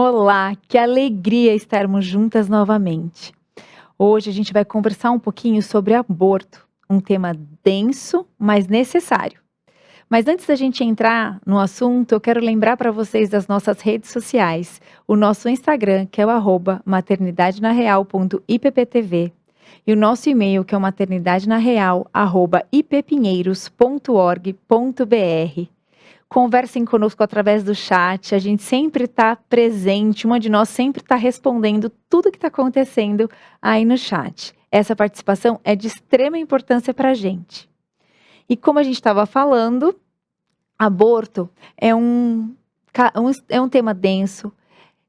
Olá, que alegria estarmos juntas novamente. Hoje a gente vai conversar um pouquinho sobre aborto, um tema denso, mas necessário. Mas antes da gente entrar no assunto, eu quero lembrar para vocês das nossas redes sociais, o nosso Instagram, que é o @maternidadenareal.ipptv, e o nosso e-mail, que é o maternidadenareal@ippinheiros.org.br. Conversem conosco através do chat, a gente sempre está presente, uma de nós sempre está respondendo tudo que está acontecendo aí no chat. Essa participação é de extrema importância para a gente. E como a gente estava falando, aborto é um tema denso,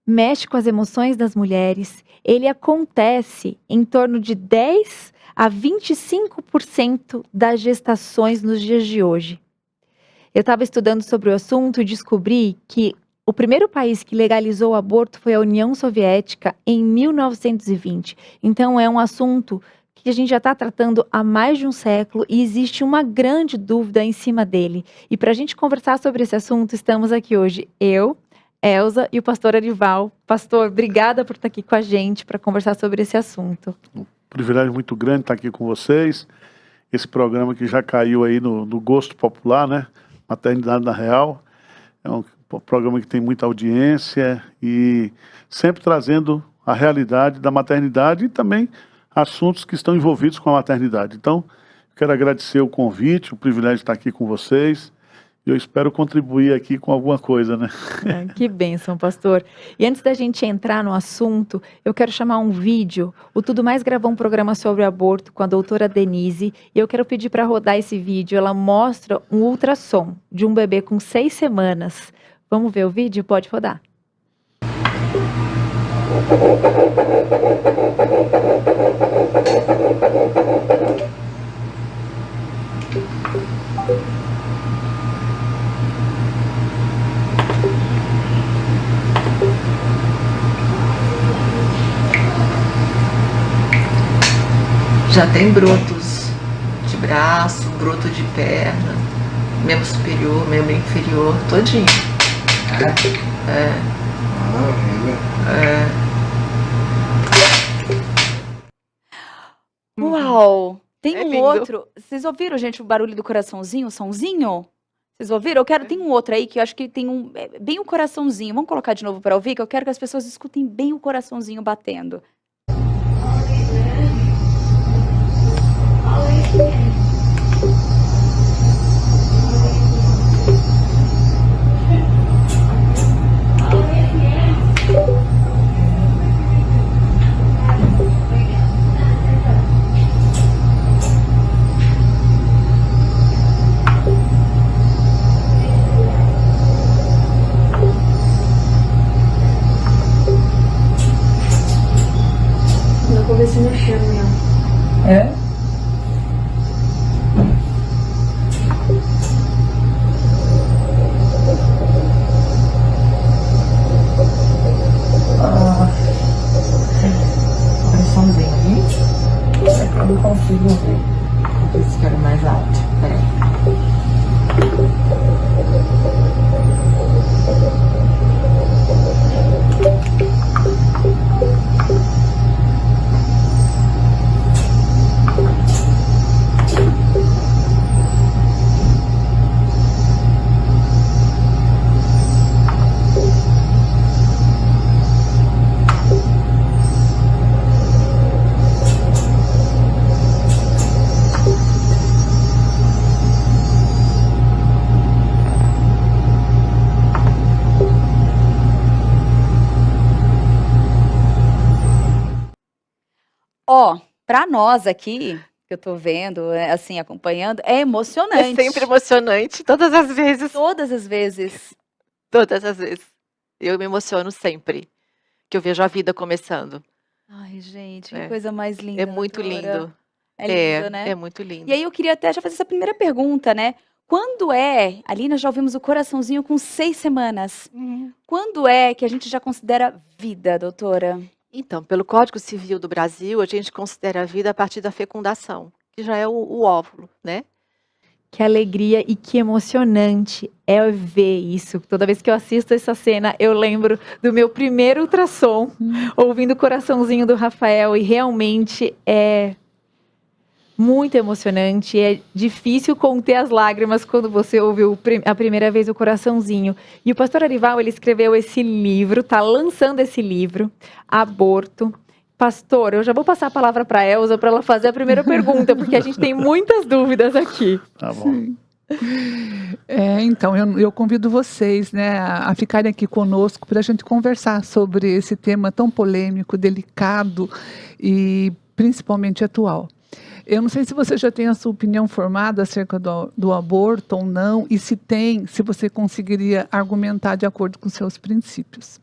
mexe com as emoções das mulheres, ele acontece em torno de 10 a 25% das gestações nos dias de hoje. Eu estava estudando sobre o assunto e descobri que o primeiro país que legalizou o aborto foi a União Soviética em 1920. Então é um assunto que a gente já está tratando há mais de um século e existe uma grande dúvida em cima dele. E para a gente conversar sobre esse assunto, estamos aqui hoje, eu, Elza e o pastor Arival. Pastor, obrigada por estar aqui com a gente para conversar sobre esse assunto. Um privilégio muito grande estar aqui com vocês. Esse programa que já caiu aí no gosto popular, né? Maternidade na Real. É um programa que tem muita audiência e sempre trazendo a realidade da maternidade e também assuntos que estão envolvidos com a maternidade. Então, quero agradecer o convite, o privilégio de estar aqui com vocês. Eu espero contribuir aqui com alguma coisa, né? Que bênção, pastor. E antes da gente entrar no assunto, eu quero chamar um vídeo. O Tudo Mais gravou um programa sobre aborto com a doutora Denise. E eu quero pedir para rodar esse vídeo. Ela mostra um ultrassom de um bebê com 6 semanas. Vamos ver o vídeo? Pode rodar. Já tem brotos de braço, broto de perna, membro superior, membro inferior, todinho. Uau! Tem um lindo. outro. Vocês ouviram, gente, o barulho do coraçãozinho, o sonzinho? Vocês ouviram? Tem um outro aí que eu acho que tem bem o coraçãozinho. Vamos colocar de novo para ouvir, que eu quero que as pessoas escutem bem o coraçãozinho batendo. Vou ver se mexeu mesmo. É? Coraçãozinho, viu? Eu não consigo ver. Vou ver se quero mais alto. Peraí. Ó, para nós aqui, que eu tô vendo, assim, acompanhando, é emocionante. É sempre emocionante, todas as vezes. Todas as vezes. Todas as vezes. Eu me emociono sempre que eu vejo a vida começando. Ai, gente, que É. coisa mais linda. É muito doutora. lindo. É lindo, né? É muito lindo. E aí eu queria até já fazer essa primeira pergunta, né? Quando ali nós já ouvimos o coraçãozinho com 6 semanas. Quando é que a gente já considera vida, doutora? Então, pelo Código Civil do Brasil, a gente considera a vida a partir da fecundação, que já é o óvulo, né? que alegria e que emocionante é ver isso. Toda vez que eu assisto essa cena, eu lembro do meu primeiro ultrassom, ouvindo o coraçãozinho do Rafael, e realmente é muito emocionante. É difícil conter as lágrimas quando você ouve a primeira vez o coraçãozinho. E o pastor Arival, ele escreveu esse livro, tá lançando esse livro, Aborto. Pastor, eu já vou passar a palavra para a Elza para ela fazer a primeira pergunta, porque a gente tem muitas dúvidas aqui. Tá bom. Então, eu convido vocês, né, a ficarem aqui conosco para a gente conversar sobre esse tema tão polêmico, delicado e principalmente atual. Eu não sei se você já tem a sua opinião formada acerca do aborto ou não, e se tem, se você conseguiria argumentar de acordo com seus princípios.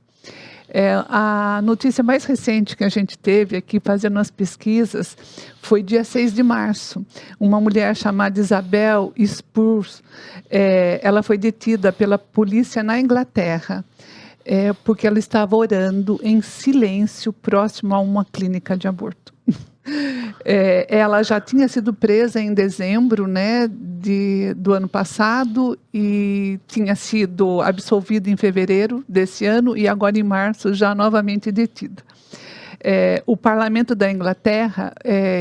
A notícia mais recente que a gente teve aqui, fazendo as pesquisas, foi dia 6 de março. Uma mulher chamada Isabel Spurs, ela foi detida pela polícia na Inglaterra, porque ela estava orando em silêncio próximo a uma clínica de aborto. Ela já tinha sido presa em dezembro, né, do ano passado, e tinha sido absolvida em fevereiro desse ano, e agora em março já novamente detida. O parlamento da Inglaterra,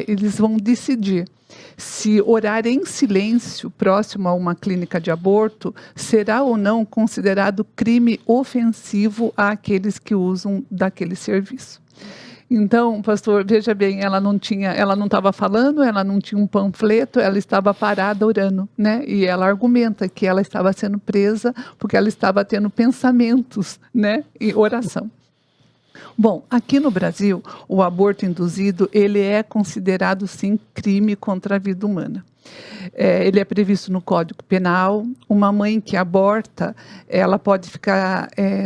eles vão decidir se orar em silêncio próximo a uma clínica de aborto será ou não considerado crime ofensivo àqueles que usam daquele serviço. Então, pastor, veja bem, ela não estava falando, ela não tinha um panfleto, ela estava parada orando, né? E ela argumenta que ela estava sendo presa porque ela estava tendo pensamentos, né? E oração. Bom, aqui no Brasil, o aborto induzido, ele é considerado, sim, crime contra a vida humana. Ele é previsto no Código Penal. Uma mãe que aborta, ela pode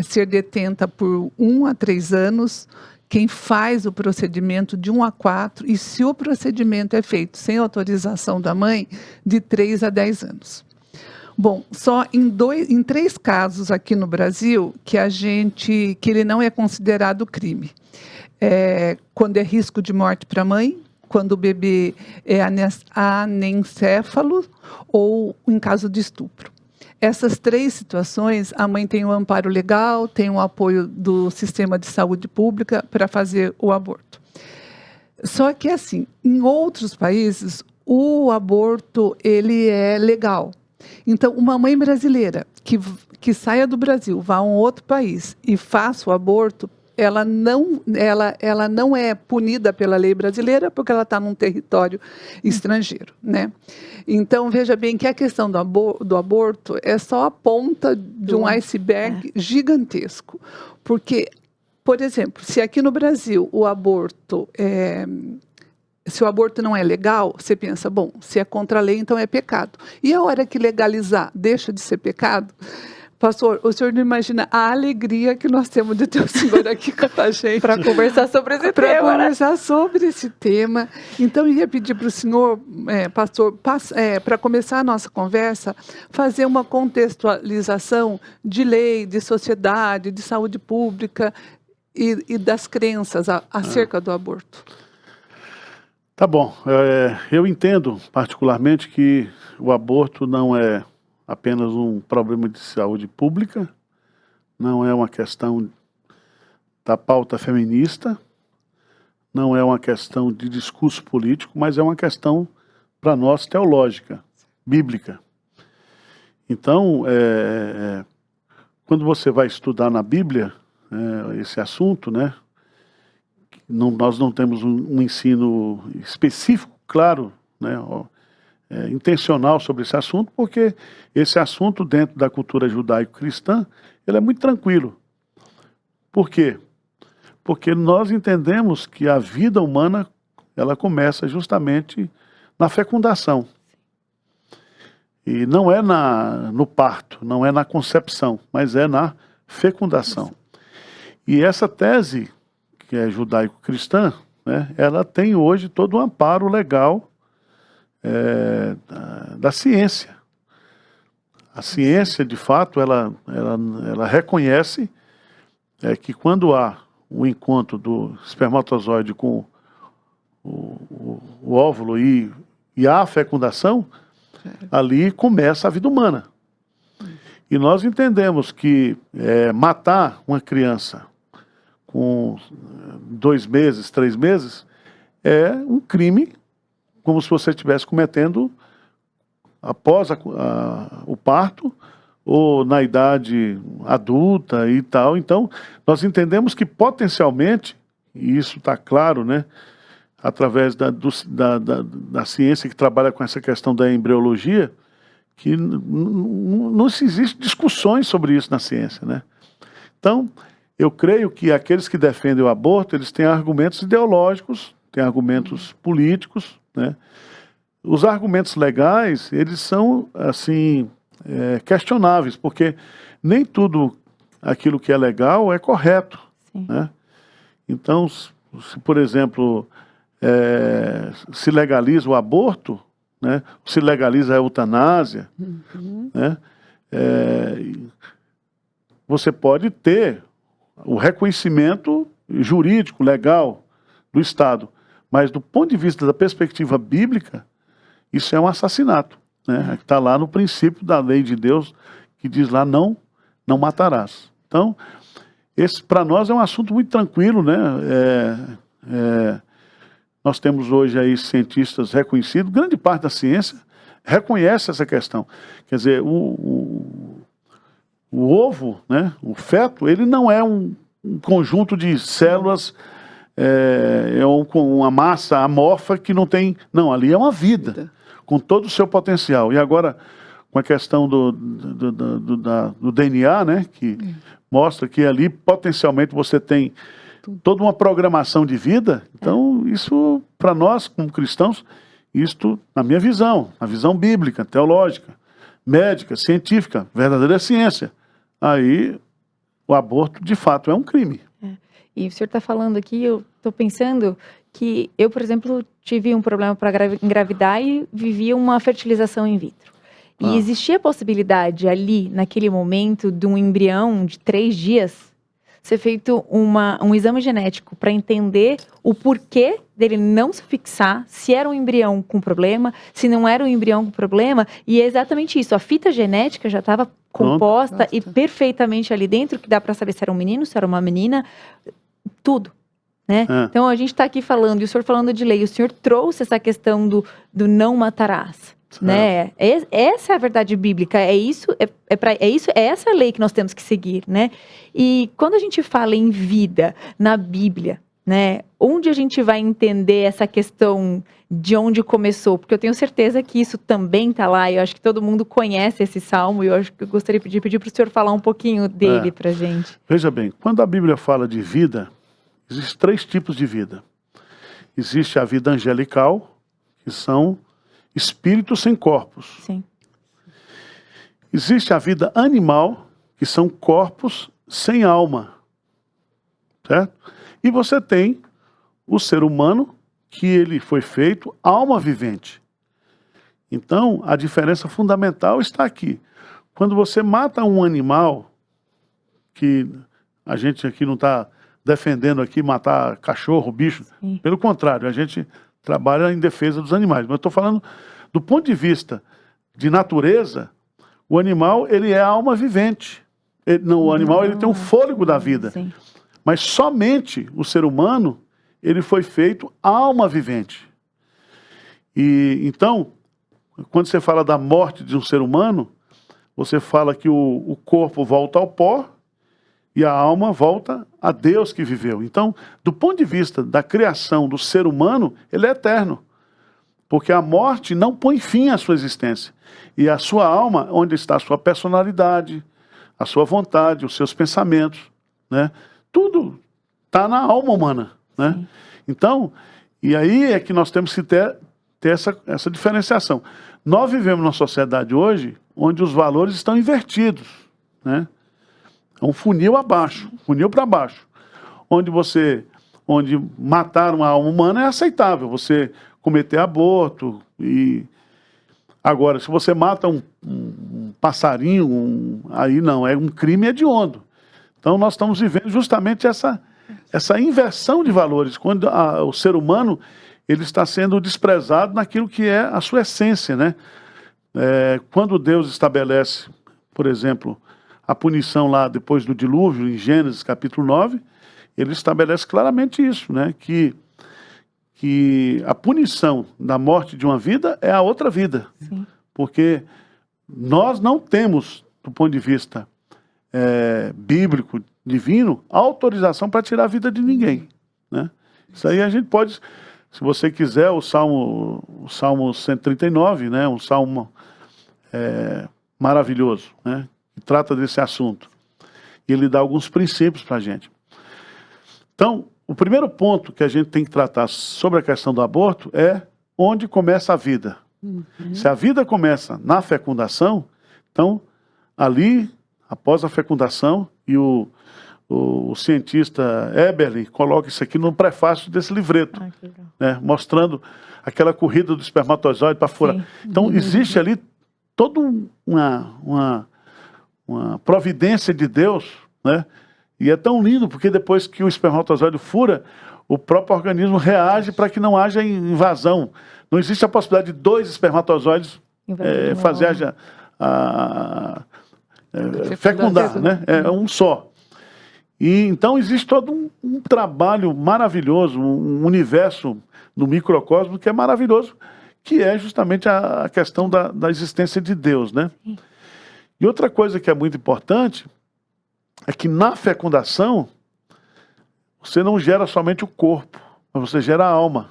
ser detenta por 1 a 3 anos, quem faz o procedimento de 1 a 4, e se o procedimento é feito sem autorização da mãe, de 3 a 10 anos. Bom, só em 3 casos aqui no Brasil que ele não é considerado crime. Quando é risco de morte para a mãe, quando o bebê é anencéfalo ou em caso de estupro. Essas 3 situações, a mãe tem um amparo legal, tem o apoio do sistema de saúde pública para fazer o aborto. Só que, assim, em outros países, o aborto, ele é legal. Então, uma mãe brasileira que saia do Brasil, vá a um outro país e faça o aborto, ela não é punida pela lei brasileira porque ela está num território estrangeiro, né? Então, veja bem que a questão do aborto é só a ponta de um iceberg gigantesco. Porque, por exemplo, se aqui no Brasil se o aborto não é legal, você pensa, bom, se é contra a lei, então é pecado. E a hora que legalizar, deixa de ser pecado? Pastor, o senhor não imagina a alegria que nós temos de ter o senhor aqui com a gente. Para conversar sobre esse tema. Para conversar sobre esse tema. Então, eu ia pedir para o senhor, pastor, para começar a nossa conversa, fazer uma contextualização de lei, de sociedade, de saúde pública e das crenças acerca do aborto. Tá bom. Eu entendo particularmente que o aborto não é apenas um problema de saúde pública, não é uma questão da pauta feminista, não é uma questão de discurso político, mas é uma questão, para nós, teológica, bíblica. Então, quando você vai estudar na Bíblia esse assunto, né, nós não temos um ensino específico, claro, né, intencional sobre esse assunto, porque esse assunto dentro da cultura judaico-cristã, ele é muito tranquilo. Por quê? Porque nós entendemos que a vida humana, ela começa justamente na fecundação. E não é no parto, não é na concepção, mas é na fecundação. E essa tese, que é judaico-cristã, né, ela tem hoje todo o amparo legal da ciência. A ciência, de fato, ela reconhece que quando há o encontro do espermatozoide com o óvulo e há a fecundação, ali começa a vida humana. E nós entendemos que matar uma criança com 2 meses, 3 meses, é um crime, como se você estivesse cometendo após o parto, ou na idade adulta e tal. Então, nós entendemos que potencialmente, e isso está claro, né, através da ciência que trabalha com essa questão da embriologia, que não se existe discussões sobre isso na ciência, né? Então, eu creio que aqueles que defendem o aborto, eles têm argumentos ideológicos, têm argumentos políticos, né? Os argumentos legais, eles são, assim, questionáveis, porque nem tudo aquilo que é legal é correto, né? Então, se, por exemplo, se legaliza o aborto, né? Se legaliza a eutanásia, né? Você pode ter o reconhecimento jurídico, legal do Estado, mas do ponto de vista da perspectiva bíblica, isso é um assassinato, né? Está lá no princípio da lei de Deus, que diz lá, não matarás. Então, esse para nós é um assunto muito tranquilo, né? Nós temos hoje aí cientistas reconhecidos, grande parte da ciência reconhece essa questão. Quer dizer, o ovo, né, o feto, ele não é um conjunto de células, com uma massa amorfa que não tem... Não, ali é uma vida, com todo o seu potencial. E agora, com a questão do DNA, né, que mostra que ali potencialmente você tem toda uma programação de vida. Então, isso, para nós, como cristãos, isto, na minha visão, na visão bíblica, teológica, médica, científica, verdadeira ciência, aí o aborto, de fato, é um crime. E o senhor está falando aqui, eu estou pensando que eu, por exemplo, tive um problema para engravidar e vivia uma fertilização in vitro. E existia a possibilidade ali, naquele momento, de um embrião de 3 dias ser feito um exame genético para entender o porquê dele não se fixar, se era um embrião com problema, se não era um embrião com problema, e é exatamente isso. A fita genética já estava composta e perfeitamente ali dentro, que dá para saber se era um menino, se era uma menina, tudo. Né? Então a gente está aqui falando, e o senhor falando de lei, o senhor trouxe essa questão do não matarás. Né? Essa é a verdade bíblica, é essa a lei que nós temos que seguir, né? E quando a gente fala em vida na Bíblia, né, onde a gente vai entender essa questão de onde começou? Porque eu tenho certeza que isso também está lá, e eu acho que todo mundo conhece esse salmo, e eu acho que eu gostaria de pedir para o senhor falar um pouquinho dele para a gente. Veja bem, quando a Bíblia fala de vida, existem 3 tipos de vida. Existe a vida angelical, que são espíritos sem corpos. Sim. Existe a vida animal, que são corpos sem alma. Certo? E você tem o ser humano, que ele foi feito alma vivente. Então, a diferença fundamental está aqui. Quando você mata um animal, que a gente aqui não está defendendo aqui matar cachorro, bicho, pelo contrário, a gente trabalha em defesa dos animais. Mas eu estou falando do ponto de vista de natureza, o animal, ele é alma vivente. O animal, ele tem um fôlego da vida. Sim. Mas somente o ser humano, ele foi feito alma vivente. E então, quando você fala da morte de um ser humano, você fala que o corpo volta ao pó e a alma volta a Deus que viveu. Então, do ponto de vista da criação do ser humano, ele é eterno. Porque a morte não põe fim à sua existência. E a sua alma, onde está a sua personalidade, a sua vontade, os seus pensamentos, né? Tudo está na alma humana, né? Então, e aí é que nós temos que ter essa diferenciação. Nós vivemos numa sociedade hoje onde os valores estão invertidos, né? É um funil abaixo, funil para baixo. Onde matar uma alma humana é aceitável, você cometer aborto. E agora, se você mata um passarinho, aí não, é um crime hediondo. Então nós estamos vivendo justamente essa inversão de valores, quando o ser humano ele está sendo desprezado naquilo que é a sua essência, né? Quando Deus estabelece, por exemplo, a punição lá depois do dilúvio, em Gênesis capítulo 9, ele estabelece claramente isso, né? Que a punição da morte de uma vida é a outra vida. Sim. Porque nós não temos, do ponto de vista bíblico, divino, autorização para tirar a vida de ninguém, né? Isso aí a gente pode, se você quiser, o Salmo 139, né? Um salmo maravilhoso, né? Que trata desse assunto. E ele dá alguns princípios para a gente. Então, o primeiro ponto que a gente tem que tratar sobre a questão do aborto é onde começa a vida. Se a vida começa na fecundação, então, ali, após a fecundação, e o cientista Eberle coloca isso aqui no prefácio desse livreto, né, mostrando aquela corrida do espermatozoide para fora. Sim. Então, existe ali toda uma providência de Deus, né? E é tão lindo, porque depois que o espermatozoide fura, o próprio organismo reage para que não haja invasão. Não existe a possibilidade de 2 espermatozoides fazer fecundar, né? É um só. E então existe todo um trabalho maravilhoso, um universo no microcosmo que é maravilhoso, que é justamente a questão da existência de Deus, né? E outra coisa que é muito importante é que na fecundação você não gera somente o corpo, mas você gera a alma.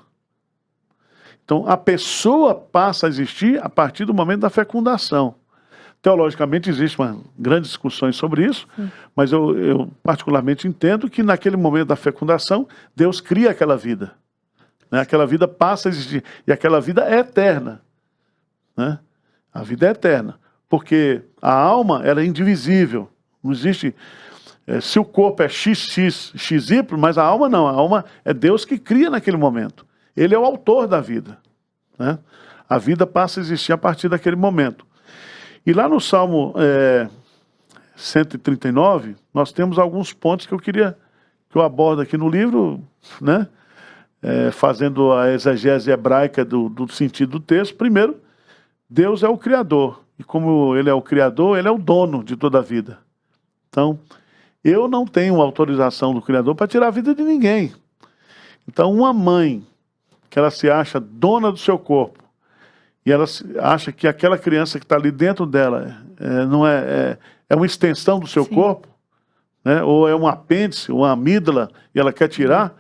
Então a pessoa passa a existir a partir do momento da fecundação. Teologicamente existem grandes discussões sobre isso, mas eu particularmente entendo que naquele momento da fecundação Deus cria aquela vida, né? Aquela vida passa a existir e aquela vida é eterna, né? A vida é eterna, porque a alma ela é indivisível. Não existe, se o corpo é XY, mas a alma não. A alma é Deus que cria naquele momento. Ele é o autor da vida, né? A vida passa a existir a partir daquele momento. E lá no Salmo 139, nós temos alguns pontos que eu abordo aqui no livro, né? Fazendo a exegese hebraica do sentido do texto. Primeiro, Deus é o Criador. E como Ele é o Criador, Ele é o dono de toda a vida. Então, eu não tenho autorização do Criador para tirar a vida de ninguém. Então, uma mãe que ela se acha dona do seu corpo e ela acha que aquela criança que está ali dentro dela não é uma extensão do seu corpo, né? Ou é um apêndice, uma amígdala, e ela quer tirar,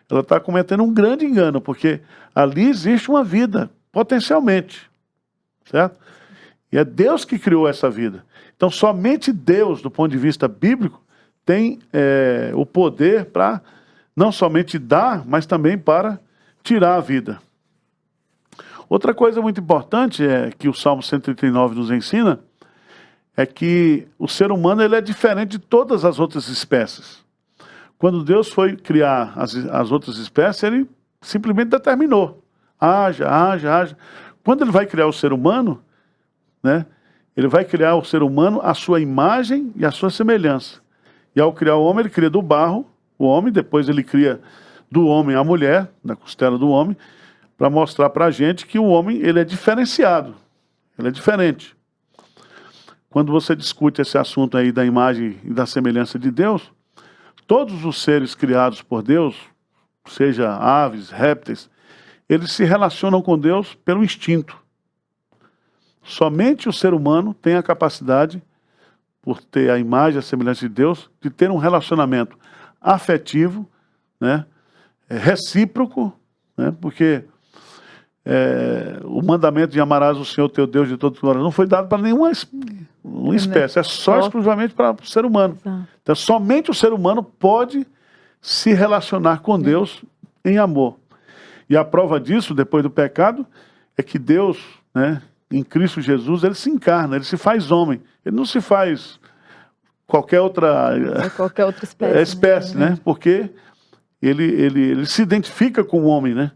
ela está cometendo um grande engano, porque ali existe uma vida, potencialmente, certo? E é Deus que criou essa vida. Então, somente Deus, do ponto de vista bíblico, tem o poder para não somente dar, mas também para tirar a vida. Outra coisa muito importante que o Salmo 139 nos ensina é que o ser humano ele é diferente de todas as outras espécies. Quando Deus foi criar as outras espécies, Ele simplesmente determinou. Haja. Quando Ele vai criar o ser humano, né, Ele vai criar o ser humano à sua imagem e à sua semelhança. E ao criar o homem, Ele cria do barro o homem, depois Ele cria do homem a mulher, da costela do homem, para mostrar para a gente que o homem ele é diferenciado, ele é diferente. Quando você discute esse assunto aí da imagem e da semelhança de Deus, todos os seres criados por Deus, seja aves, répteis, eles se relacionam com Deus pelo instinto. Somente o ser humano tem a capacidade, por ter a imagem e a semelhança de Deus, de ter um relacionamento afetivo, né, recíproco, né, porque o mandamento de amarás o Senhor teu Deus de todo o teu coração não foi dado para nenhuma espécie, é só exclusivamente para o ser humano. Então, somente o ser humano pode se relacionar com Deus em amor. E a prova disso, depois do pecado, é que Deus, né, em Cristo Jesus, Ele se encarna, Ele se faz homem. Ele não se faz qualquer outra espécie, né? Porque ele se identifica com o homem, né?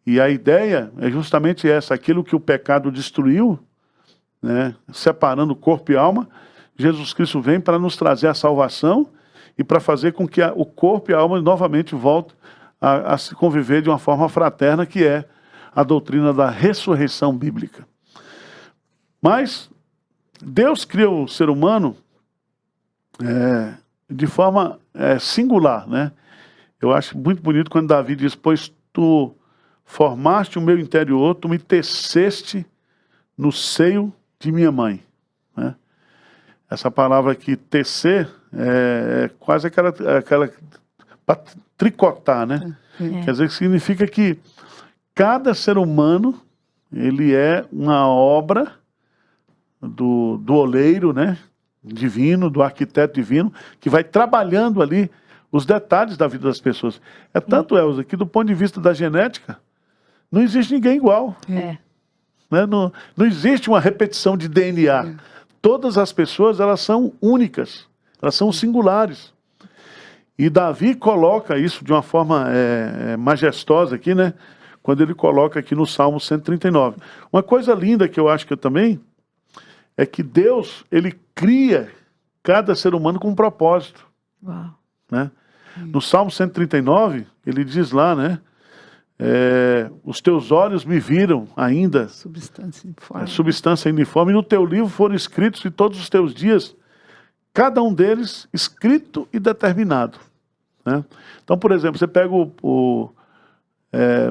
E a ideia é justamente essa, aquilo que o pecado destruiu, né, separando corpo e alma, Jesus Cristo vem para nos trazer a salvação e para fazer com que o corpo e a alma novamente voltem a se conviver de uma forma fraterna, que é a doutrina da ressurreição bíblica. Mas Deus criou o ser humano de forma singular, né? Eu acho muito bonito quando Davi diz: pois tu formaste o meu interior, tu me teceste no seio de minha mãe, né? Essa palavra aqui, tecer, é quase aquela para tricotar, né? Quer dizer, que significa que cada ser humano, ele é uma obra do oleiro, né, divino, do arquiteto divino, que vai trabalhando ali os detalhes da vida das pessoas. É tanto, Elza, que do ponto de vista da genética, não existe ninguém igual. Né? Não existe uma repetição de DNA. Todas as pessoas, elas são únicas, elas são singulares. E Davi coloca isso de uma forma majestosa aqui, né? Quando ele coloca aqui no Salmo 139. Uma coisa linda que eu acho que eu também é que Deus, ele cria cada ser humano com um propósito. Uau. Né? No Salmo 139, ele diz lá, né? Os teus olhos me viram ainda, substância uniforme, e no teu livro foram escritos de todos os teus dias, cada um deles escrito e determinado. Né? Então, por exemplo, você pega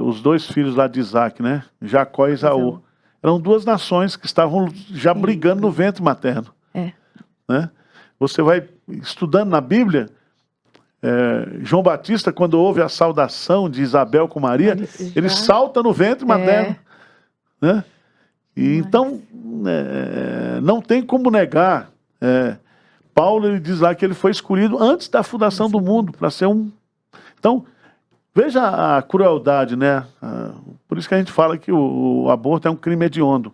os dois filhos lá de Isaac, né? Jacó e Esaú. Eram duas nações que estavam já brigando no ventre materno. Né? Você vai estudando na Bíblia, João Batista, quando ouve a saudação de Isabel com Maria, ele salta no ventre materno. Né? E então, não tem como negar. Paulo, ele diz lá que ele foi escolhido antes da fundação do mundo para ser um... Então, veja a crueldade, né? Por isso que a gente fala que o aborto é um crime hediondo.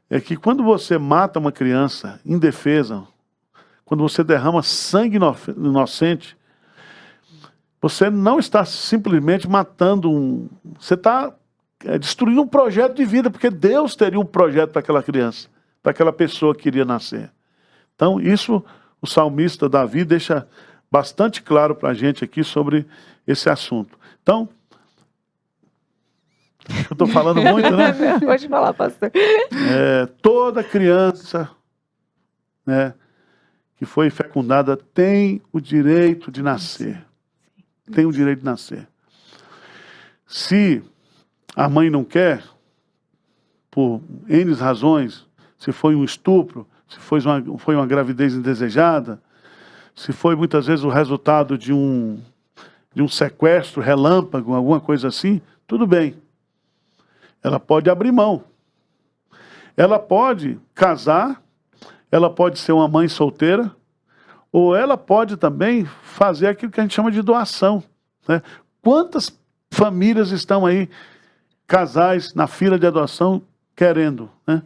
É que quando você mata uma criança indefesa, quando você derrama sangue inocente, você não está simplesmente matando você está destruindo um projeto de vida, porque Deus teria um projeto para aquela criança, para aquela pessoa que iria nascer. Então, isso o salmista Davi deixa bastante claro para a gente aqui sobre esse assunto. Então, eu estou falando muito, né? Pode falar, pastor. Toda criança, né, que foi fecundada tem o direito de nascer. Tem o direito de nascer. Se a mãe não quer, por N razões, se foi um estupro, se foi uma gravidez indesejada, se foi muitas vezes o resultado de um sequestro relâmpago, alguma coisa assim, tudo bem. Ela pode abrir mão. Ela pode casar, ela pode ser uma mãe solteira, ou ela pode também fazer aquilo que a gente chama de doação. Né? Quantas famílias estão aí, casais na fila de adoção, querendo? Né?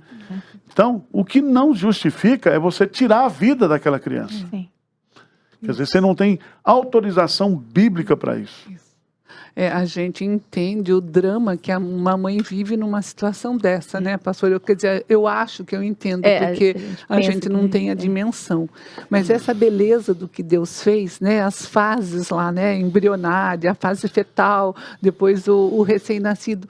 Então, o que não justifica é você tirar a vida daquela criança. Sim. Quer dizer, você não tem autorização bíblica para isso. A gente entende o drama que uma mãe vive numa situação dessa, né, pastor? Quer dizer, eu acho que eu entendo, porque a gente não tem a dimensão. Mas essa beleza do que Deus fez, né, as fases lá, né, embrionária, a fase fetal, depois o recém-nascido,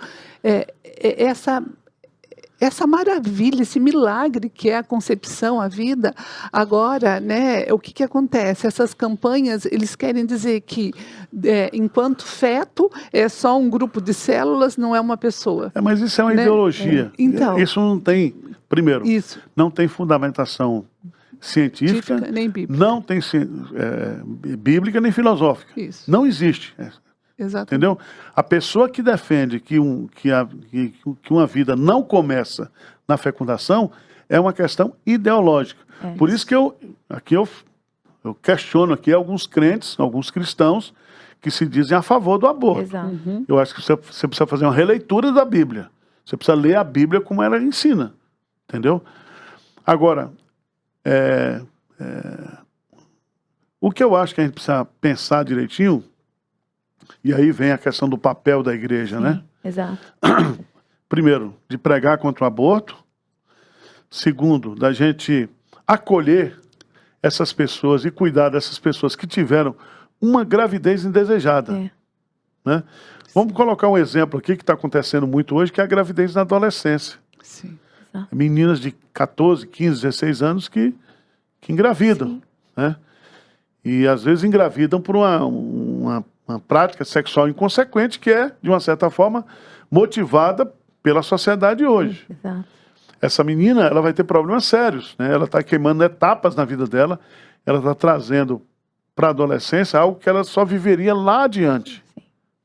essa maravilha, esse milagre que é a concepção, a vida. Agora, né, o que acontece? Essas campanhas, eles querem dizer que, enquanto feto, é só um grupo de células, não é uma pessoa. Mas isso é uma ideologia. Então, isso não tem, primeiro, não tem fundamentação científica, nem bíblica. Não tem bíblica nem filosófica. Isso. Não existe. Exatamente. Entendeu? A pessoa que defende que uma vida não começa na fecundação é uma questão ideológica. Por isso que eu questiono aqui alguns crentes, alguns cristãos que se dizem a favor do aborto. Exato. Eu acho que você precisa fazer uma releitura da Bíblia. Você precisa ler a Bíblia como ela ensina. Entendeu? Agora, o que eu acho que a gente precisa pensar direitinho, e aí vem a questão do papel da igreja, né? Exato. Primeiro, de pregar contra o aborto. Segundo, da gente acolher essas pessoas e cuidar dessas pessoas que tiveram uma gravidez indesejada. Né? Vamos colocar um exemplo aqui que está acontecendo muito hoje, que é a gravidez na adolescência. Sim. Exato. Meninas de 14, 15, 16 anos que engravidam, Sim. né? E às vezes engravidam por uma prática sexual inconsequente que é, de uma certa forma, motivada pela sociedade hoje. Exato. Essa menina, ela vai ter problemas sérios, né? Ela está queimando etapas na vida dela, ela está trazendo para a adolescência algo que ela só viveria lá adiante,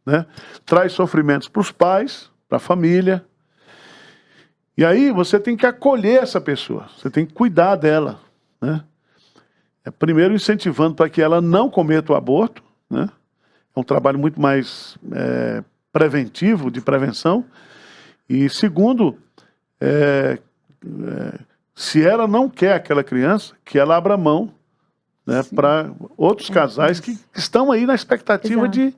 né? Traz sofrimentos para os pais, para a família. E aí você tem que acolher essa pessoa, você tem que cuidar dela, né? Primeiro incentivando para que ela não cometa o aborto, né? É um trabalho muito mais preventivo, de prevenção. E segundo, se ela não quer aquela criança, que ela abra mão, né, para outros casais que estão aí na expectativa Exato.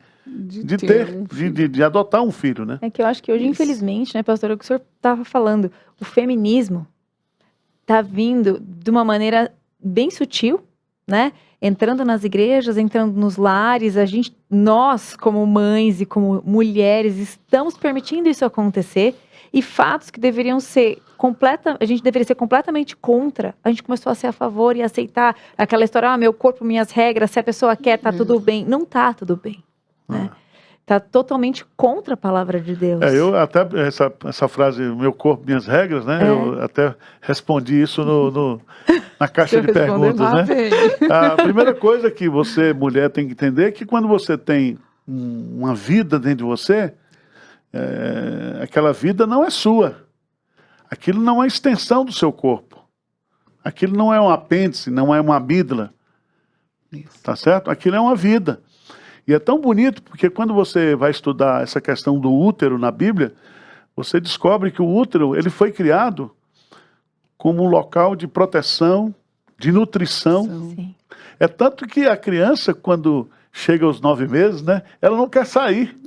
de adotar um filho, né? É que eu acho que hoje, infelizmente, né, pastor, é o que o senhor estava falando, o feminismo está vindo de uma maneira bem sutil, né? Entrando nas igrejas, entrando nos lares, nós, como mães e como mulheres, estamos permitindo isso acontecer, e fatos que deveriam ser a gente deveria ser completamente contra, a gente começou a ser a favor e aceitar aquela história, meu corpo, minhas regras, se a pessoa quer, tá tudo bem. Não tá tudo bem, né? Tá totalmente contra a palavra de Deus. Eu até, essa frase, meu corpo, minhas regras, né? Eu até respondi isso na caixa de perguntas, né? A primeira coisa que você, mulher, tem que entender é que quando você tem uma vida dentro de você, aquela vida não é sua. Aquilo não é extensão do seu corpo. Aquilo não é um apêndice, não é uma amígdala. Tá certo? Aquilo é uma vida. E é tão bonito porque quando você vai estudar essa questão do útero na Bíblia, você descobre que o útero ele foi criado como um local de proteção, de nutrição. Sim. É tanto que a criança, quando chega aos 9 meses, né, ela não quer sair.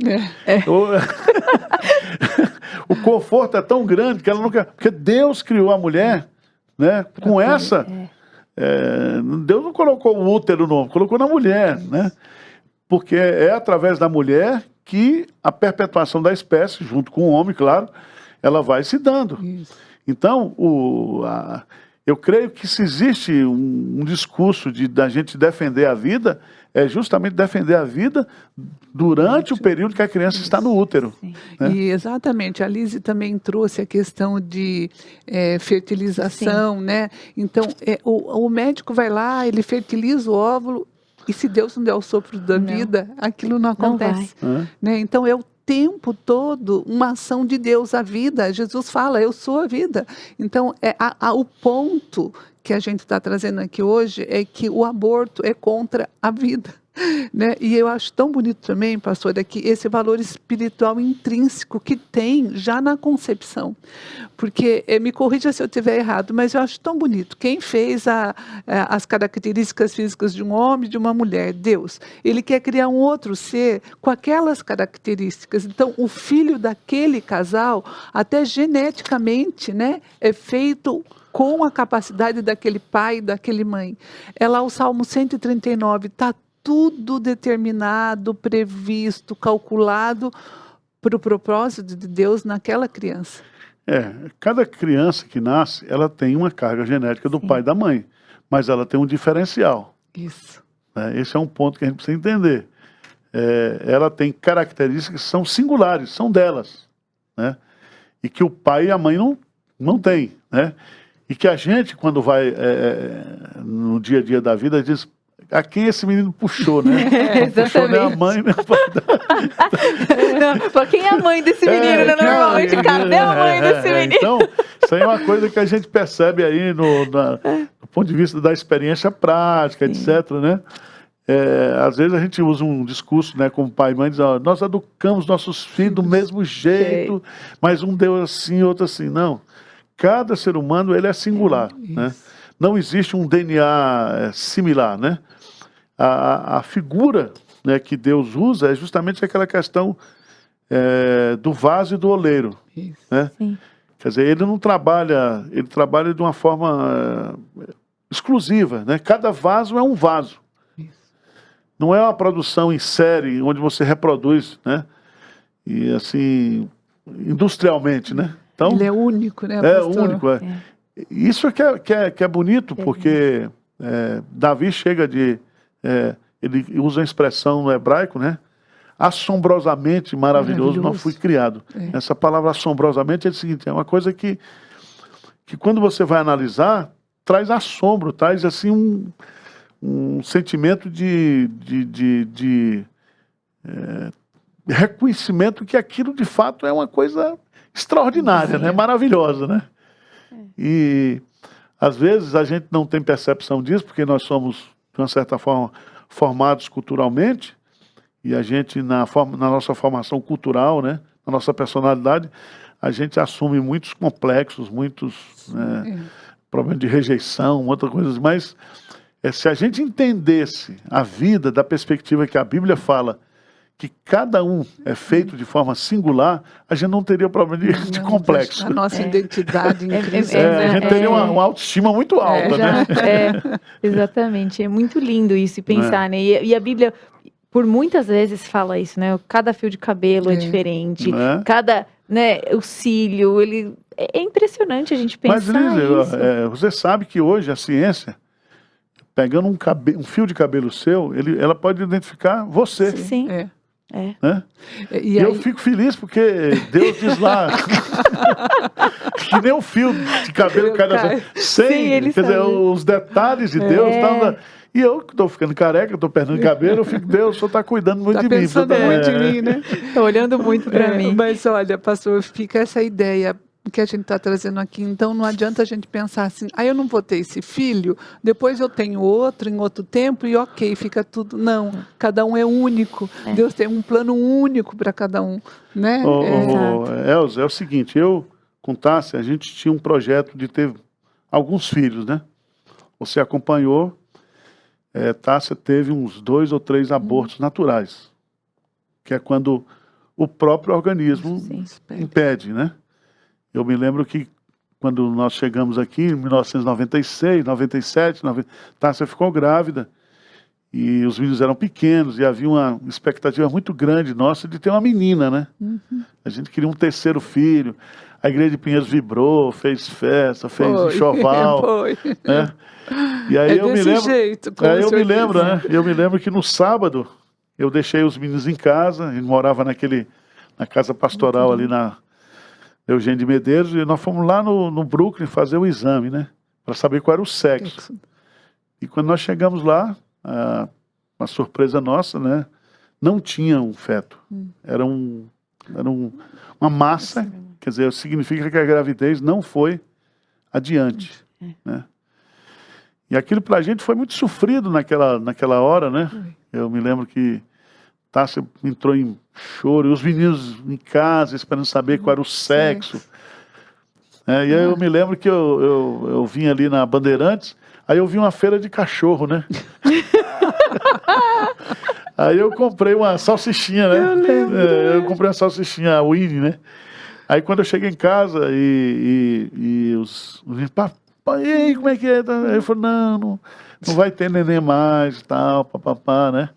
O conforto é tão grande que ela não quer. Porque Deus criou a mulher, né, com essa. Deus não colocou o útero no homem, colocou na mulher, né? Porque é através da mulher que a perpetuação da espécie, junto com o homem, claro, ela vai se dando. Isso. Então, eu creio que se existe um discurso da gente defender a vida, é justamente defender a vida durante o período que a criança está no útero. Né? E exatamente, a Lise também trouxe a questão de fertilização, né? Então, o médico vai lá, ele fertiliza o óvulo, e se Deus não der o sopro da vida, aquilo não acontece. Né? Então, é o tempo todo uma ação de Deus, a vida. Jesus fala, eu sou a vida. Então, o ponto que a gente está trazendo aqui hoje é que o aborto é contra a vida. Né? E eu acho tão bonito também, pastora, que esse valor espiritual intrínseco que tem já na concepção. Porque, me corrija se eu estiver errado, mas eu acho tão bonito. Quem fez as características físicas de um homem e de uma mulher? Deus. Ele quer criar um outro ser com aquelas características. Então, o filho daquele casal, até geneticamente, né, é feito com a capacidade daquele pai e daquele mãe. Lá o Salmo 139 está tudo determinado, previsto, calculado para o propósito de Deus naquela criança. Cada criança que nasce, ela tem uma carga genética do pai e da mãe, mas ela tem um diferencial. Isso. Esse é um ponto que a gente precisa entender. Ela tem características que são singulares, são delas, né? E que o pai e a mãe não têm, né? E que a gente, quando vai no dia a dia da vida, diz... A quem esse menino puxou, né? Puxou nem a mãe, né? Quem é a mãe desse menino, né? Normalmente, cadê a mãe desse menino? Então, isso aí é uma coisa que a gente percebe aí do ponto de vista da experiência prática, etc, né? Às vezes a gente usa um discurso, né, como pai e mãe, diz, nós educamos nossos filhos do mesmo jeito, mas um deu assim, outro assim. Não. Cada ser humano, ele é singular, né? Não existe um DNA similar, né? A figura, né, que Deus usa é justamente aquela questão do vaso e do oleiro. Né? Quer dizer, ele não trabalha, ele trabalha de uma forma exclusiva, né? Cada vaso é um vaso. Não é uma produção em série, onde você reproduz, né? E assim, industrialmente, né? Então, Ele é único, né, é pastor? único. Isso que é bonito, porque Davi chega de... ele usa a expressão no hebraico, né? Assombrosamente maravilhoso não fui criado. Essa palavra assombrosamente é o seguinte, é uma coisa que quando você vai analisar, traz assombro, traz assim um sentimento de reconhecimento que aquilo de fato é uma coisa extraordinária, né? Maravilhosa, né? E às vezes a gente não tem percepção disso, porque nós somos, de uma certa forma, formados culturalmente, e a gente, na nossa formação cultural, né, na nossa personalidade, a gente assume muitos complexos, muitos problemas de rejeição, outras coisas, mas se a gente entendesse a vida da perspectiva que a Bíblia fala, que cada um é feito de forma singular, a gente não teria problema de complexo. A nossa identidade em Cristo. A gente teria uma autoestima muito alta, né? Exatamente, é muito lindo isso, e pensar, né? E a Bíblia, por muitas vezes, fala isso, né? Cada fio de cabelo é diferente, cada, né, o cílio, ele... É impressionante a gente pensar isso. Você sabe que hoje a ciência, pegando um fio de cabelo seu, ela pode identificar você. Sim. Né? E eu fico feliz porque Deus diz lá que nem um fio de cabelo cai na sua... Quer dizer, os detalhes de Deus e eu que estou ficando careca, estou perdendo cabelo, eu fico, Deus, o senhor está cuidando muito de mim. Pensando muito em mim, né? Está olhando muito para mim. Mas olha, pastor, fica essa ideia que a gente está trazendo aqui. Então não adianta a gente pensar assim, eu não vou ter esse filho, depois eu tenho outro em outro tempo e ok, fica tudo. Não, cada um é único. Deus tem um plano único para cada um, né? Elza, é o seguinte, eu com Tássia, a gente tinha um projeto de ter alguns filhos, né? Você acompanhou, Tássia teve uns 2 ou 3 abortos naturais, que é quando o próprio organismo impede, né? Eu me lembro que quando nós chegamos aqui, em 1996, 97, Tássia ficou grávida e os meninos eram pequenos e havia uma expectativa muito grande nossa de ter uma menina, né? A gente queria um 3º filho. A igreja de Pinheiros vibrou, fez festa, fez enxoval. Né? E aí eu me lembro, né? Eu me lembro que no sábado eu deixei os meninos em casa, a gente morava na casa pastoral ali na Eugênio de Medeiros, e nós fomos lá no Brooklyn fazer o exame, né? Para saber qual era o sexo. E quando nós chegamos lá, uma surpresa nossa, né? Não tinha um feto. Era uma massa, quer dizer, significa que a gravidez não foi adiante. Né? E aquilo pra gente foi muito sofrido naquela hora, né? Eu me lembro que Tássia entrou em choro, e os meninos em casa esperando saber qual era o sexo. E aí eu me lembro que eu vim ali na Bandeirantes, aí eu vi uma feira de cachorro, né? Aí eu comprei uma salsichinha, né? Eu comprei uma salsichinha, a Winnie, né? Aí quando eu cheguei em casa e os meninos, papai, e aí, como é que é? Aí eu falei, não vai ter neném mais, tal, papapá, né?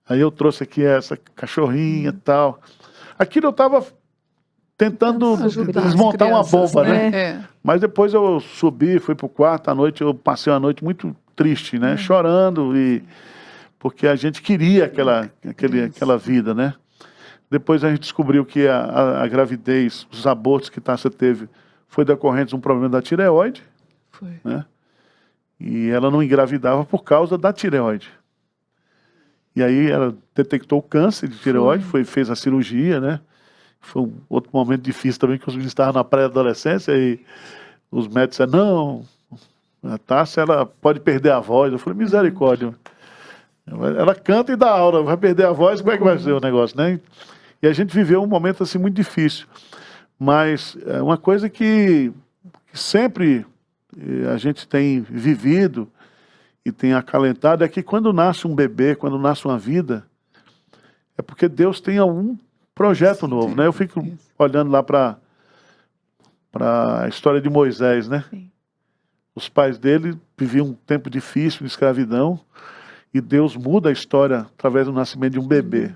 Aí eu trouxe aqui essa cachorrinha e tal. Aquilo eu estava tentando desmontar uma bomba, né? Mas depois eu subi, fui pro quarto, à noite eu passei uma noite muito triste, né? Chorando, porque a gente queria aquela vida, né? Depois a gente descobriu que a gravidez, os abortos que Tássia teve, foi decorrente de um problema da tireoide. Né? E ela não engravidava por causa da tireoide. E aí ela detectou o câncer de tireoide, fez a cirurgia, né? Foi um outro momento difícil também, que os meninos estavam na pré-adolescência e os médicos disseram, não, a Tássia, ela pode perder a voz. Eu falei, misericórdia. Ela canta e dá aula, vai perder a voz, como é que vai ser o negócio, né? E a gente viveu um momento assim muito difícil. Mas é uma coisa que sempre a gente tem vivido e tem acalentado, é que quando nasce um bebê, quando nasce uma vida, é porque Deus tem algum projeto novo, né? Eu fico olhando lá para a história de Moisés, né? Os pais dele viviam um tempo difícil de escravidão e Deus muda a história através do nascimento de um bebê.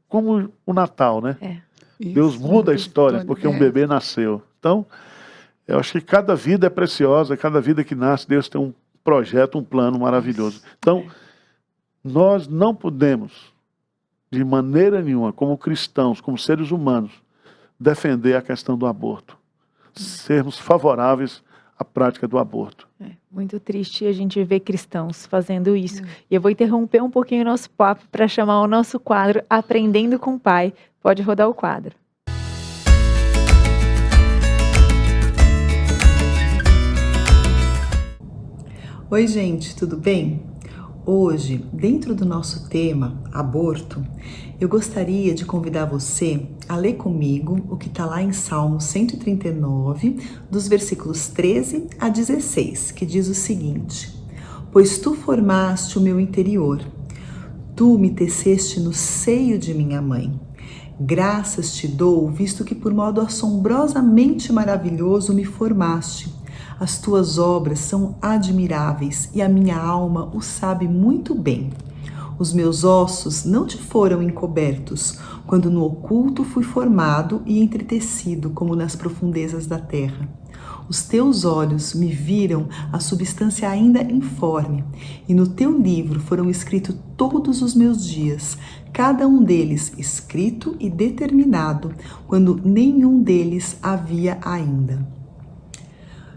Como o Natal, né? Deus muda a história porque um bebê nasceu. Então, eu acho que cada vida é preciosa, cada vida que nasce, Deus tem um projeto, um plano maravilhoso. Então, nós não podemos, de maneira nenhuma, como cristãos, como seres humanos, defender a questão do aborto. Sermos favoráveis à prática do aborto. É muito triste a gente ver cristãos fazendo isso. E eu vou interromper um pouquinho o nosso papo para chamar o nosso quadro Aprendendo com o Pai. Pode rodar o quadro. Oi, gente, tudo bem? Hoje, dentro do nosso tema, aborto, eu gostaria de convidar você a ler comigo o que está lá em Salmo 139, dos versículos 13 a 16, que diz o seguinte: Pois tu formaste o meu interior, tu me teceste no seio de minha mãe. Graças te dou, visto que por modo assombrosamente maravilhoso me formaste. As tuas obras são admiráveis e a minha alma o sabe muito bem. Os meus ossos não te foram encobertos, quando no oculto fui formado e entretecido como nas profundezas da terra. Os teus olhos me viram a substância ainda informe, e no teu livro foram escritos todos os meus dias, cada um deles escrito e determinado, quando nenhum deles havia ainda.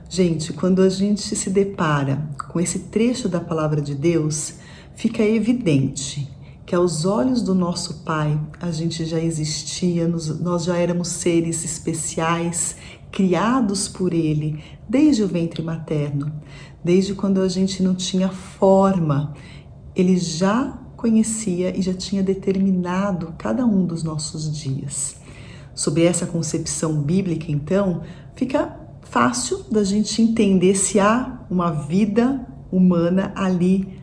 Gente, quando a gente se depara com esse trecho da palavra de Deus, fica evidente que aos olhos do nosso Pai a gente já existia, nós já éramos seres especiais, criados por Ele desde o ventre materno, desde quando a gente não tinha forma. Ele já conhecia e já tinha determinado cada um dos nossos dias. Sob essa concepção bíblica, então, fica fácil da gente entender se há uma vida humana ali,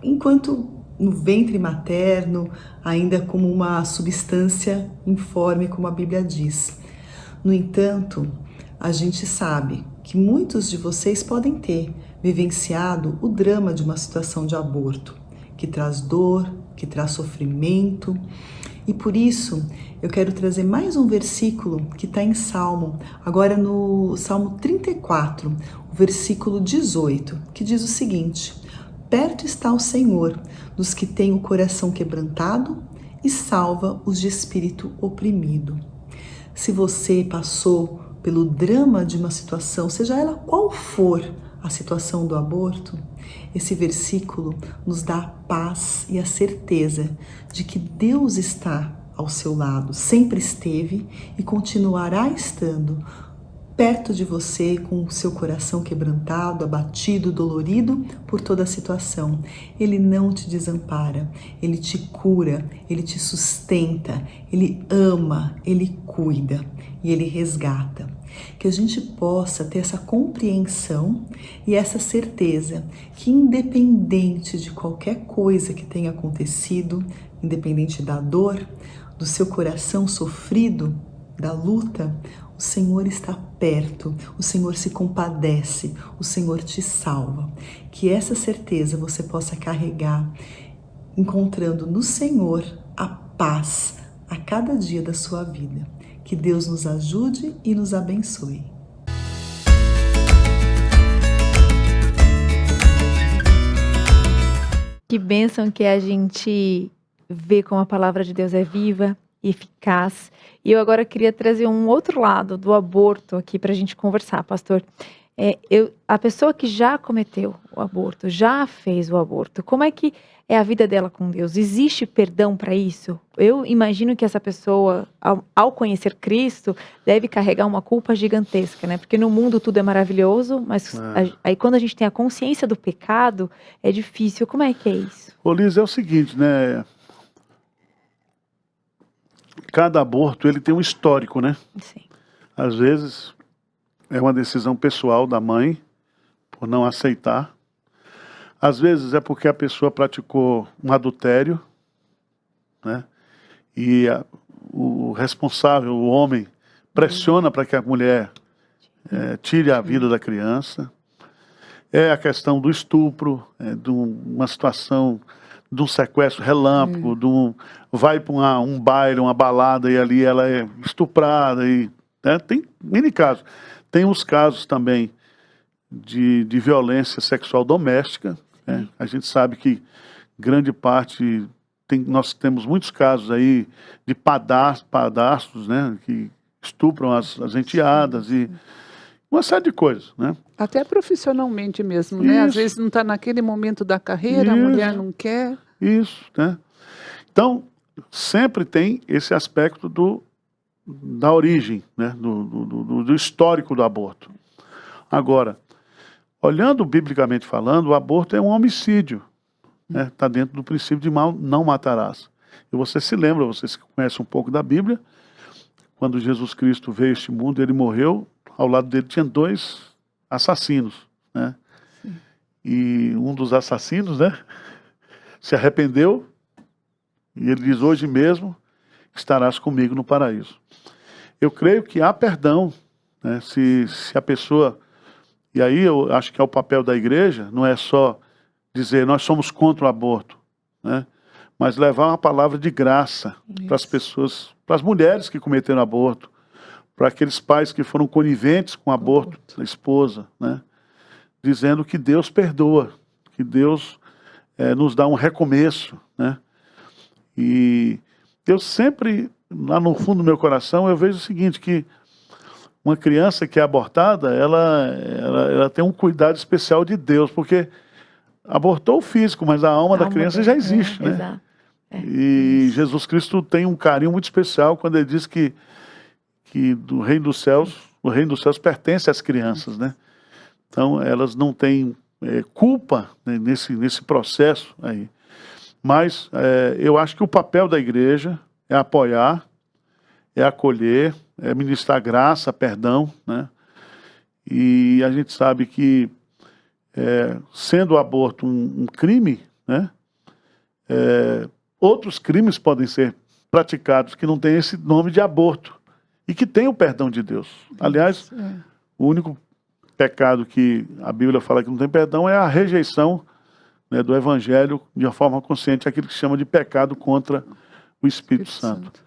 enquanto no ventre materno, ainda como uma substância informe, como a Bíblia diz. No entanto, a gente sabe que muitos de vocês podem ter vivenciado o drama de uma situação de aborto, que traz dor, que traz sofrimento. E por isso, eu quero trazer mais um versículo que está em Salmo, agora no Salmo 34, o versículo 18, que diz o seguinte: Perto está o Senhor dos que têm o coração quebrantado e salva os de espírito oprimido. Se você passou pelo drama de uma situação, seja ela qual for a situação do aborto, esse versículo nos dá a paz e a certeza de que Deus está ao seu lado, sempre esteve e continuará estando perto de você com o seu coração quebrantado, abatido, dolorido por toda a situação. Ele não te desampara, Ele te cura, Ele te sustenta, Ele ama, Ele cuida e Ele resgata. Que a gente possa ter essa compreensão e essa certeza que, independente de qualquer coisa que tenha acontecido, independente da dor, do seu coração sofrido, da luta, o Senhor está perto, o Senhor se compadece, o Senhor te salva. Que essa certeza você possa carregar, encontrando no Senhor a paz a cada dia da sua vida. Que Deus nos ajude e nos abençoe. Que bênção que a gente vê como a palavra de Deus é viva e eficaz. E eu agora queria trazer um outro lado do aborto aqui para a gente conversar, pastor. A pessoa que já cometeu o aborto, já fez o aborto, como é que é a vida dela com Deus? Existe perdão para isso? Eu imagino que essa pessoa, ao conhecer Cristo, deve carregar uma culpa gigantesca, né? Porque no mundo tudo é maravilhoso, mas aí quando a gente tem a consciência do pecado, é difícil. Como é que é isso? Ô Liz, é o seguinte, né? Cada aborto, ele tem um histórico, né? Sim. Às vezes, é uma decisão pessoal da mãe, por não aceitar. Às vezes é porque a pessoa praticou um adultério, né? E o responsável, o homem, pressiona para que a mulher tire a vida da criança. É a questão do estupro, de uma situação de um sequestro relâmpago, vai para um baile, uma balada, e ali ela é estuprada, e né? Tem mini casos. Tem os casos também de violência sexual doméstica, né? A gente sabe que grande parte, nós temos muitos casos aí de padastros, né? Que estupram as enteadas e uma série de coisas, né? Até profissionalmente mesmo, né? Às Isso. vezes não está naquele momento da carreira, a Isso. mulher não quer. Isso, né? Então, sempre tem esse aspecto da origem, né? Do histórico do aborto. Agora, olhando biblicamente falando, o aborto é um homicídio, né? Está dentro do princípio de mal, não matarás. E você se lembra, vocês que conhecem um pouco da Bíblia, quando Jesus Cristo veio a este mundo, ele morreu, ao lado dele tinha 2 assassinos, né? E um dos assassinos, né, se arrependeu e ele diz: hoje mesmo estarás comigo no paraíso. Eu creio que há perdão, né, se a pessoa... E aí eu acho que é o papel da igreja, não é só dizer nós somos contra o aborto, né, mas levar uma palavra de graça para as pessoas, para as mulheres que cometeram aborto, para aqueles pais que foram coniventes com o aborto da esposa, né, dizendo que Deus perdoa, que Deus nos dá um recomeço, né? E eu sempre, lá no fundo do meu coração, eu vejo o seguinte, que uma criança que é abortada, ela tem um cuidado especial de Deus, porque abortou o físico, mas a alma da criança já existe, né? Exato. E Jesus Cristo tem um carinho muito especial quando ele diz que o reino dos céus pertence às crianças, né? Então, elas não têm culpa, né, nesse processo aí. Mas eu acho que o papel da igreja é apoiar, é acolher, é ministrar graça, perdão, né? E a gente sabe que, sendo o aborto um crime, né, outros crimes podem ser praticados que não têm esse nome de aborto e que tem o perdão de Deus. Aliás, o único pecado que a Bíblia fala que não tem perdão é a rejeição, né, do Evangelho de uma forma consciente, aquilo que se chama de pecado contra o Espírito Santo.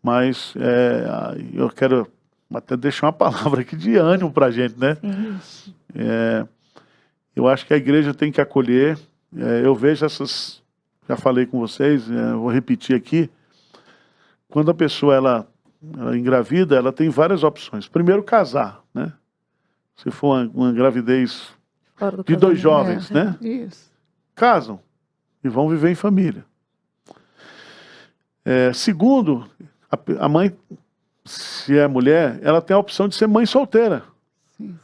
Mas eu quero até deixar uma palavra aqui de ânimo para a gente, né? Eu acho que a igreja tem que acolher. Eu vejo já falei com vocês, vou repetir aqui. Quando a pessoa ela engravida, ela tem várias opções. Primeiro, casar, né? Se for uma gravidez de 2 jovens, né? Isso. Casam e vão viver em família. Segundo, a mãe, se é mulher, ela tem a opção de ser mãe solteira. Sim.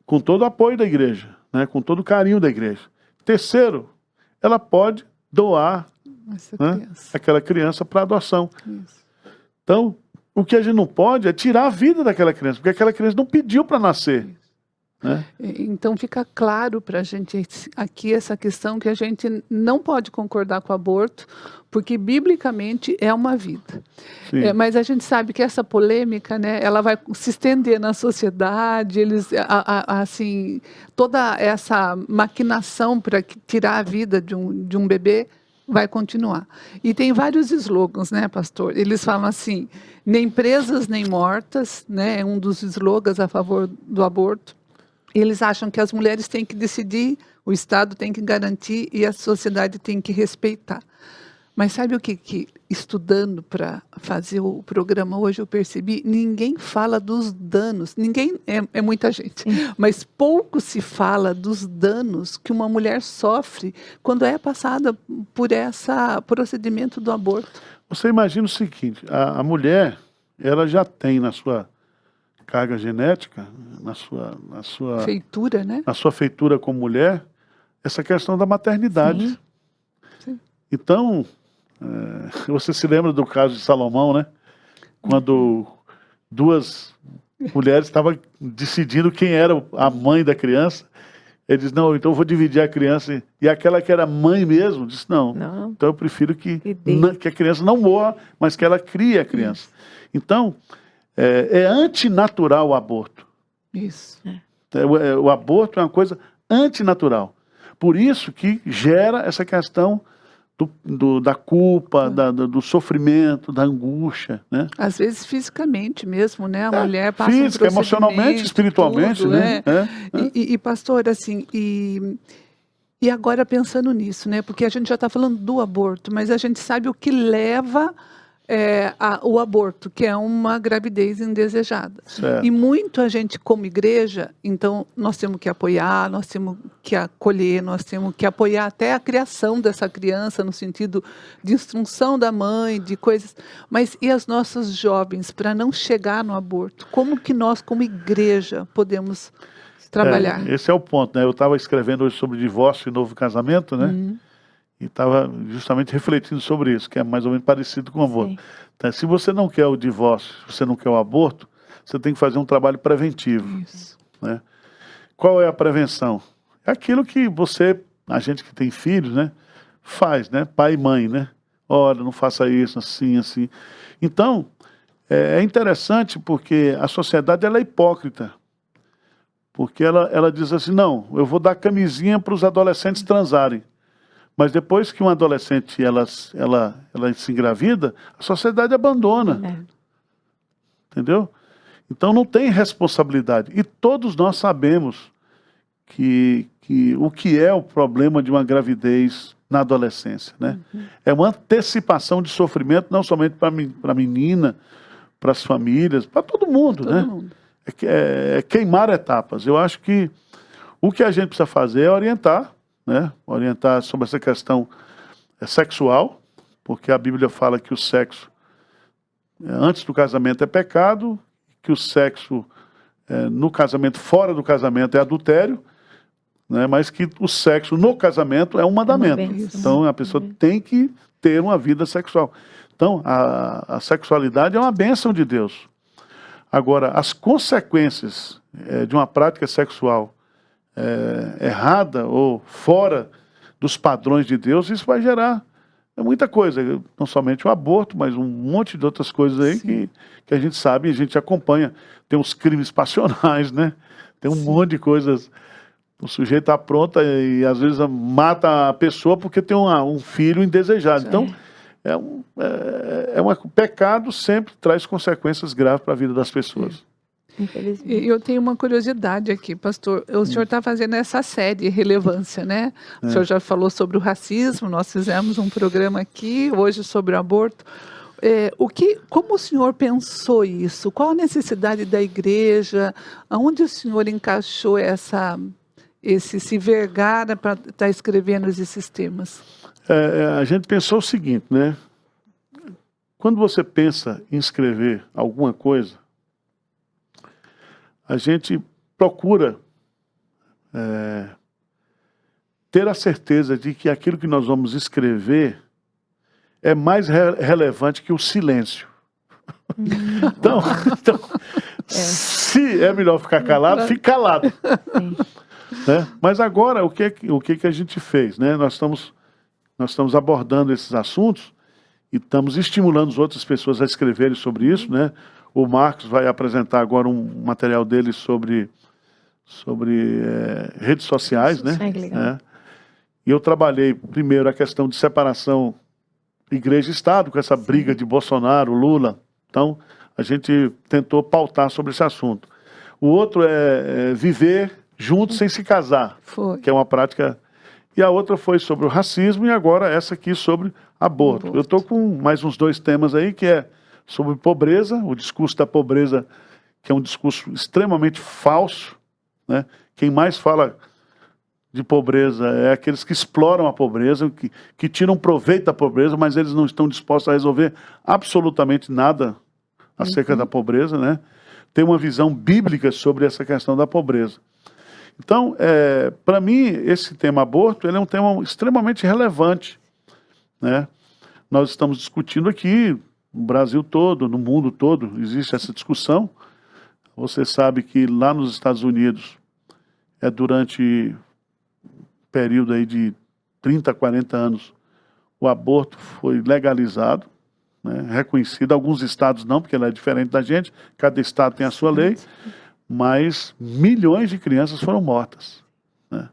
Com todo o apoio da igreja, né? Com todo o carinho da igreja. Terceiro, ela pode doar, né, aquela criança para adoção. Isso. Então, o que a gente não pode é tirar a vida daquela criança, porque aquela criança não pediu para nascer, né? Então fica claro para a gente aqui essa questão que a gente não pode concordar com o aborto, porque biblicamente é uma vida. Mas a gente sabe que essa polêmica, né, ela vai se estender na sociedade, assim, toda essa maquinação para tirar a vida de um bebê vai continuar. E tem vários slogans, né, pastor? Eles falam assim: nem presas nem mortas, né? É um dos slogans a favor do aborto. Eles acham que as mulheres têm que decidir, o Estado tem que garantir e a sociedade tem que respeitar. Mas sabe o que estudando para fazer o programa hoje eu percebi? Ninguém fala dos danos, ninguém, é muita gente, mas pouco se fala dos danos que uma mulher sofre quando é passada por esse procedimento do aborto. Você imagina o seguinte, a mulher, ela já tem na sua carga genética, na sua feitura, né? Na sua feitura como mulher, essa questão da maternidade. Sim. Então, você se lembra do caso de Salomão, né? Quando 2 mulheres estavam decidindo quem era a mãe da criança. Ele disse: não, então eu vou dividir a criança. E aquela que era mãe mesmo disse: não. Então eu prefiro que a criança não morra, mas que ela crie a criança. Então, é antinatural o aborto. Isso. O aborto é uma coisa antinatural. Por isso que gera essa questão da culpa, do sofrimento, da angústia, né? Às vezes fisicamente mesmo, né? A mulher passa Física, um emocionalmente, espiritualmente, tudo, né? E pastor, assim, e agora pensando nisso, né? Porque a gente já está falando do aborto, mas a gente sabe o que leva o aborto, que é uma gravidez indesejada. Certo. E muito a gente, como igreja, então nós temos que apoiar, nós temos que acolher, nós temos que apoiar até a criação dessa criança, no sentido de instrução da mãe, de coisas. Mas e as nossas jovens, para não chegar no aborto? Como que nós, como igreja, podemos trabalhar? Esse é o ponto, né? Eu estava escrevendo hoje sobre divórcio e novo casamento, né? E estava justamente refletindo sobre isso, que é mais ou menos parecido com o aborto. Então, se você não quer o divórcio, se você não quer o aborto, você tem que fazer um trabalho preventivo. Isso. Né? Qual é a prevenção? É aquilo que você, a gente que tem filhos, né, faz, né? Pai e mãe, né? Olha, não faça isso, assim, assim. Então, é interessante porque a sociedade ela é hipócrita. Porque ela diz assim, não, eu vou dar camisinha para os adolescentes transarem. Mas depois que um adolescente ela se engravida, a sociedade abandona. Entendeu? Então não tem responsabilidade. E todos nós sabemos que o que é o problema de uma gravidez na adolescência. Né? É uma antecipação de sofrimento, não somente para a menina, para as famílias, para todo mundo. Todo né? mundo. É queimar etapas. Eu acho que o que a gente precisa fazer é orientar, né? Orientar sobre essa questão sexual, porque a Bíblia fala que o sexo antes do casamento é pecado, que o sexo no casamento, fora do casamento é adultério, né? Mas que o sexo no casamento é um mandamento. Então a pessoa tem que ter uma vida sexual. Então a sexualidade é uma bênção de Deus. Agora, as consequências de uma prática sexual errada ou fora dos padrões de Deus, isso vai gerar muita coisa, não somente o aborto, mas um monte de outras coisas aí que a gente sabe e a gente acompanha. Tem os crimes passionais, né? Tem um monte de coisas. O sujeito está pronto e às vezes mata a pessoa porque tem um filho indesejado. Então, um pecado sempre traz consequências graves para a vida das pessoas. E eu tenho uma curiosidade aqui, pastor. O senhor está fazendo essa série Relevância, né? O senhor já falou sobre o racismo, nós fizemos um programa aqui, hoje sobre o aborto. Como o senhor pensou isso? Qual a necessidade da igreja? Aonde o senhor encaixou se vergar para estar escrevendo esses temas? A gente pensou o seguinte, né? Quando você pensa em escrever alguma coisa, a gente procura ter a certeza de que aquilo que nós vamos escrever é mais relevante que o silêncio. Então, se é melhor ficar calado, fique calado. Né? Mas agora, o que a gente fez? Né? Nós estamos abordando esses assuntos e estamos estimulando as outras pessoas a escreverem sobre isso, né? O Marcos vai apresentar agora um material dele sobre redes sociais, né? Que legal. E eu trabalhei primeiro a questão de separação igreja e Estado, com essa briga de Bolsonaro, Lula. Então, a gente tentou pautar sobre esse assunto. O outro é viver junto sem se casar, que é uma prática. E a outra foi sobre o racismo e agora essa aqui sobre aborto. Eu estou com mais uns 2 temas aí, que é sobre pobreza, o discurso da pobreza, que é um discurso extremamente falso, né? Quem mais fala de pobreza é aqueles que exploram a pobreza, que tiram proveito da pobreza, mas eles não estão dispostos a resolver absolutamente nada acerca da pobreza, né? Tem uma visão bíblica sobre essa questão da pobreza. Então, para mim, esse tema aborto, ele é um tema extremamente relevante, né? Nós estamos discutindo aqui, no Brasil todo, no mundo todo, existe essa discussão. Você sabe que lá nos Estados Unidos, durante um período aí de 30, 40 anos, o aborto foi legalizado, né, reconhecido. Alguns estados não, porque ela é diferente da gente, cada estado tem a sua lei, mas milhões de crianças foram mortas. Né?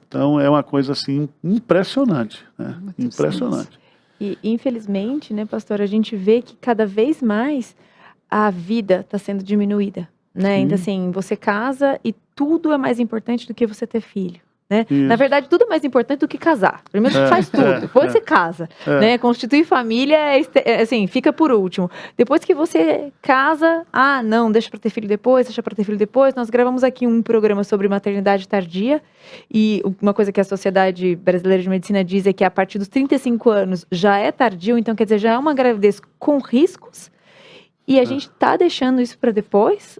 Então, é uma coisa, assim, impressionante, né? Muito Impressionante. E, infelizmente, né, pastor, a gente vê que cada vez mais a vida está sendo diminuída, né? Sim. Então, assim, você casa e tudo é mais importante do que você ter filho, né? Isso. Na verdade, tudo é mais importante do que casar. Primeiro você faz tudo, depois você casa, né? Constituir família, assim, fica por último. Depois que você casa, não, deixa para ter filho depois, deixa para ter filho depois. Nós gravamos aqui um programa sobre maternidade tardia e uma coisa que a Sociedade Brasileira de Medicina diz é que a partir dos 35 anos já é tardio, então quer dizer, já é uma gravidez com riscos e a gente está deixando isso para depois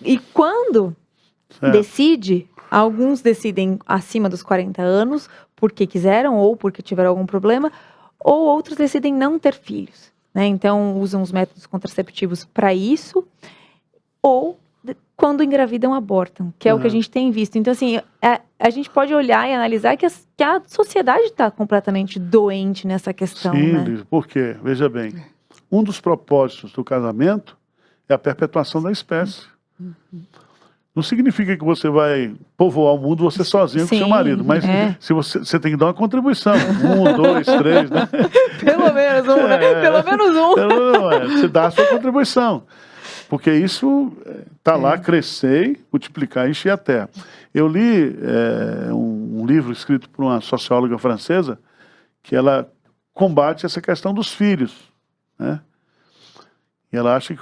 e quando decide, alguns decidem acima dos 40 anos porque quiseram ou porque tiveram algum problema, ou outros decidem não ter filhos, né? Então usam os métodos contraceptivos para isso, ou quando engravidam abortam, que é o que a gente tem visto. Então assim, a gente pode olhar e analisar que a sociedade está completamente doente nessa questão, Sim, né? Liz, por quê? Veja bem, um dos propósitos do casamento é a perpetuação da espécie. Não significa que você vai povoar o mundo você sozinho com seu marido, mas se você tem que dar uma contribuição. 1, 2, 3, né? Pelo menos um, né? Pelo menos um. Você dá a sua contribuição. Porque isso está lá, crescer, multiplicar e encher a terra. Eu li um livro escrito por uma socióloga francesa que ela combate essa questão dos filhos, né? E ela acha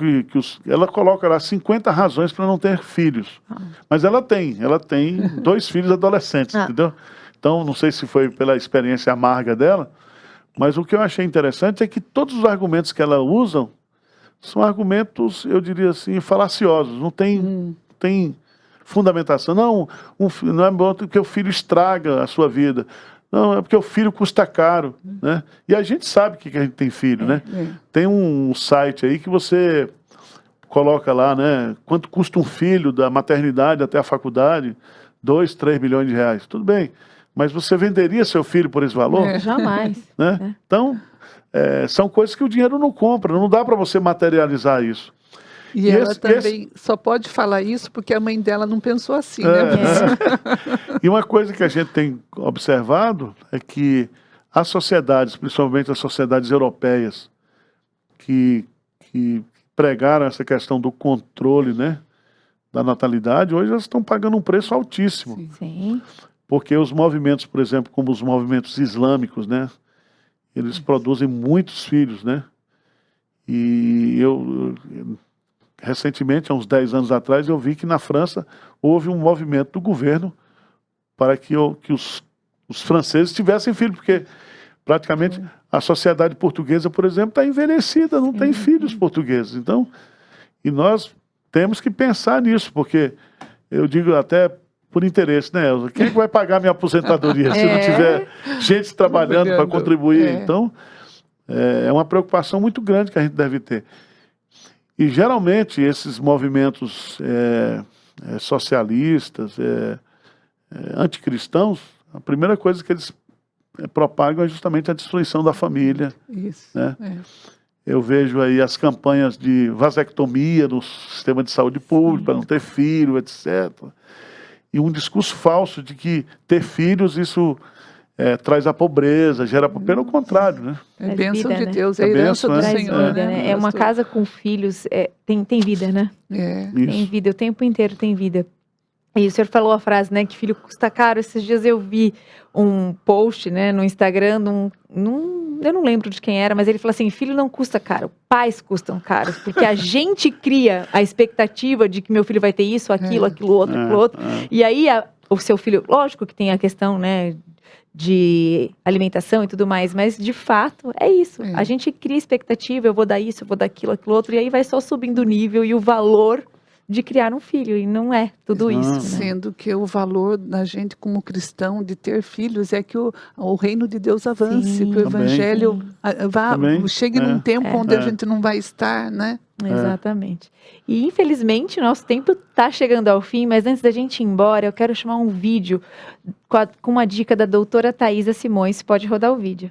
ela coloca lá 50 razões para não ter filhos. Mas ela tem 2 filhos adolescentes, entendeu? Então, não sei se foi pela experiência amarga dela, mas o que eu achei interessante é que todos os argumentos que ela usa são argumentos, eu diria assim, falaciosos. Não tem fundamentação. Não é bom porque o filho estraga a sua vida. Não, é porque o filho custa caro, né? E a gente sabe que a gente tem filho, né? Tem um site aí que você coloca lá, né? Quanto custa um filho da maternidade até a faculdade? 2, 3 milhões de reais. Tudo bem, mas você venderia seu filho por esse valor? Jamais. Né? Então, são coisas que o dinheiro não compra, não dá para você materializar isso. E ela também só pode falar isso porque a mãe dela não pensou assim, né? E uma coisa que a gente tem observado é que as sociedades, principalmente as sociedades europeias, que pregaram essa questão do controle, né, da natalidade, hoje elas estão pagando um preço altíssimo. Sim. Porque os movimentos, por exemplo, como os movimentos islâmicos, né, eles produzem muitos filhos, né? E recentemente, há uns 10 anos atrás, eu vi que na França houve um movimento do governo para que os franceses tivessem filhos, porque praticamente a sociedade portuguesa, por exemplo, está envelhecida, não tem filhos portugueses. Então, e nós temos que pensar nisso, porque eu digo até por interesse, né, Elza? Quem é que vai pagar minha aposentadoria se não tiver gente trabalhando para contribuir? Então, é uma preocupação muito grande que a gente deve ter. E geralmente esses movimentos socialistas, anticristãos, a primeira coisa que eles propagam é justamente a destruição da família. Isso. Né? Eu vejo aí as campanhas de vasectomia no sistema de saúde público, para não ter filho, etc. E um discurso falso de que ter filhos, isso traz a pobreza, gera... Pelo contrário, né? É bênção vida, de né? Deus, é a herança do Senhor. Vida, né? É uma casa com filhos, tem vida, né? Tem vida, o tempo inteiro tem vida. E o senhor falou a frase, né, que filho custa caro. Esses dias eu vi um post, né, no Instagram, eu não lembro de quem era, mas ele falou assim, filho não custa caro, pais custam caros, porque a gente cria a expectativa de que meu filho vai ter isso, aquilo outro, e aí o seu filho, lógico que tem a questão, né, de alimentação e tudo mais, mas de fato é isso, a gente cria expectativa, eu vou dar isso, eu vou dar aquilo outro, e aí vai só subindo o nível e o valor de criar um filho, e não é tudo isso. Né? Sendo que o valor da gente como cristão de ter filhos é que o reino de Deus avance, que o evangelho chegue num tempo onde a gente não vai estar, né? Exatamente. E infelizmente nosso tempo está chegando ao fim, mas antes da gente ir embora, eu quero chamar um vídeo com uma dica da doutora Thaisa Simões. Pode rodar o vídeo.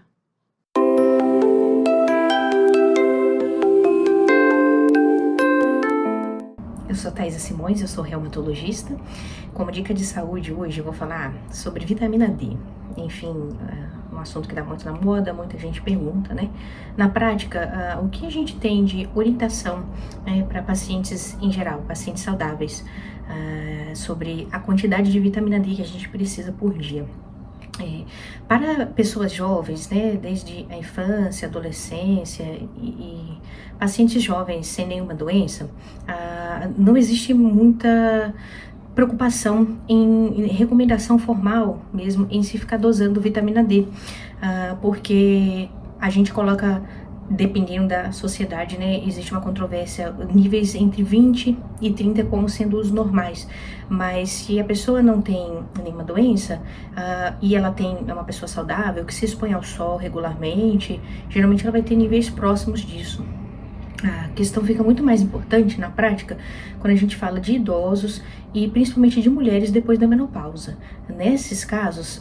Eu sou Thaisa Simões, eu sou reumatologista. Como dica de saúde hoje eu vou falar sobre vitamina D. Enfim, um assunto que dá muito na moda, muita gente pergunta, né? Na prática, o que a gente tem de orientação para pacientes em geral, pacientes saudáveis, sobre a quantidade de vitamina D que a gente precisa por dia? Para pessoas jovens, né, desde a infância, adolescência e pacientes jovens sem nenhuma doença, não existe muita preocupação em recomendação formal mesmo em se ficar dosando vitamina D, porque a gente coloca, dependendo da sociedade, né, existe uma controvérsia, níveis entre 20 e 30 como sendo os normais. Mas se a pessoa não tem nenhuma doença e ela é uma pessoa saudável, que se expõe ao sol regularmente, geralmente ela vai ter níveis próximos disso. A questão fica muito mais importante na prática quando a gente fala de idosos e principalmente de mulheres depois da menopausa. Nesses casos,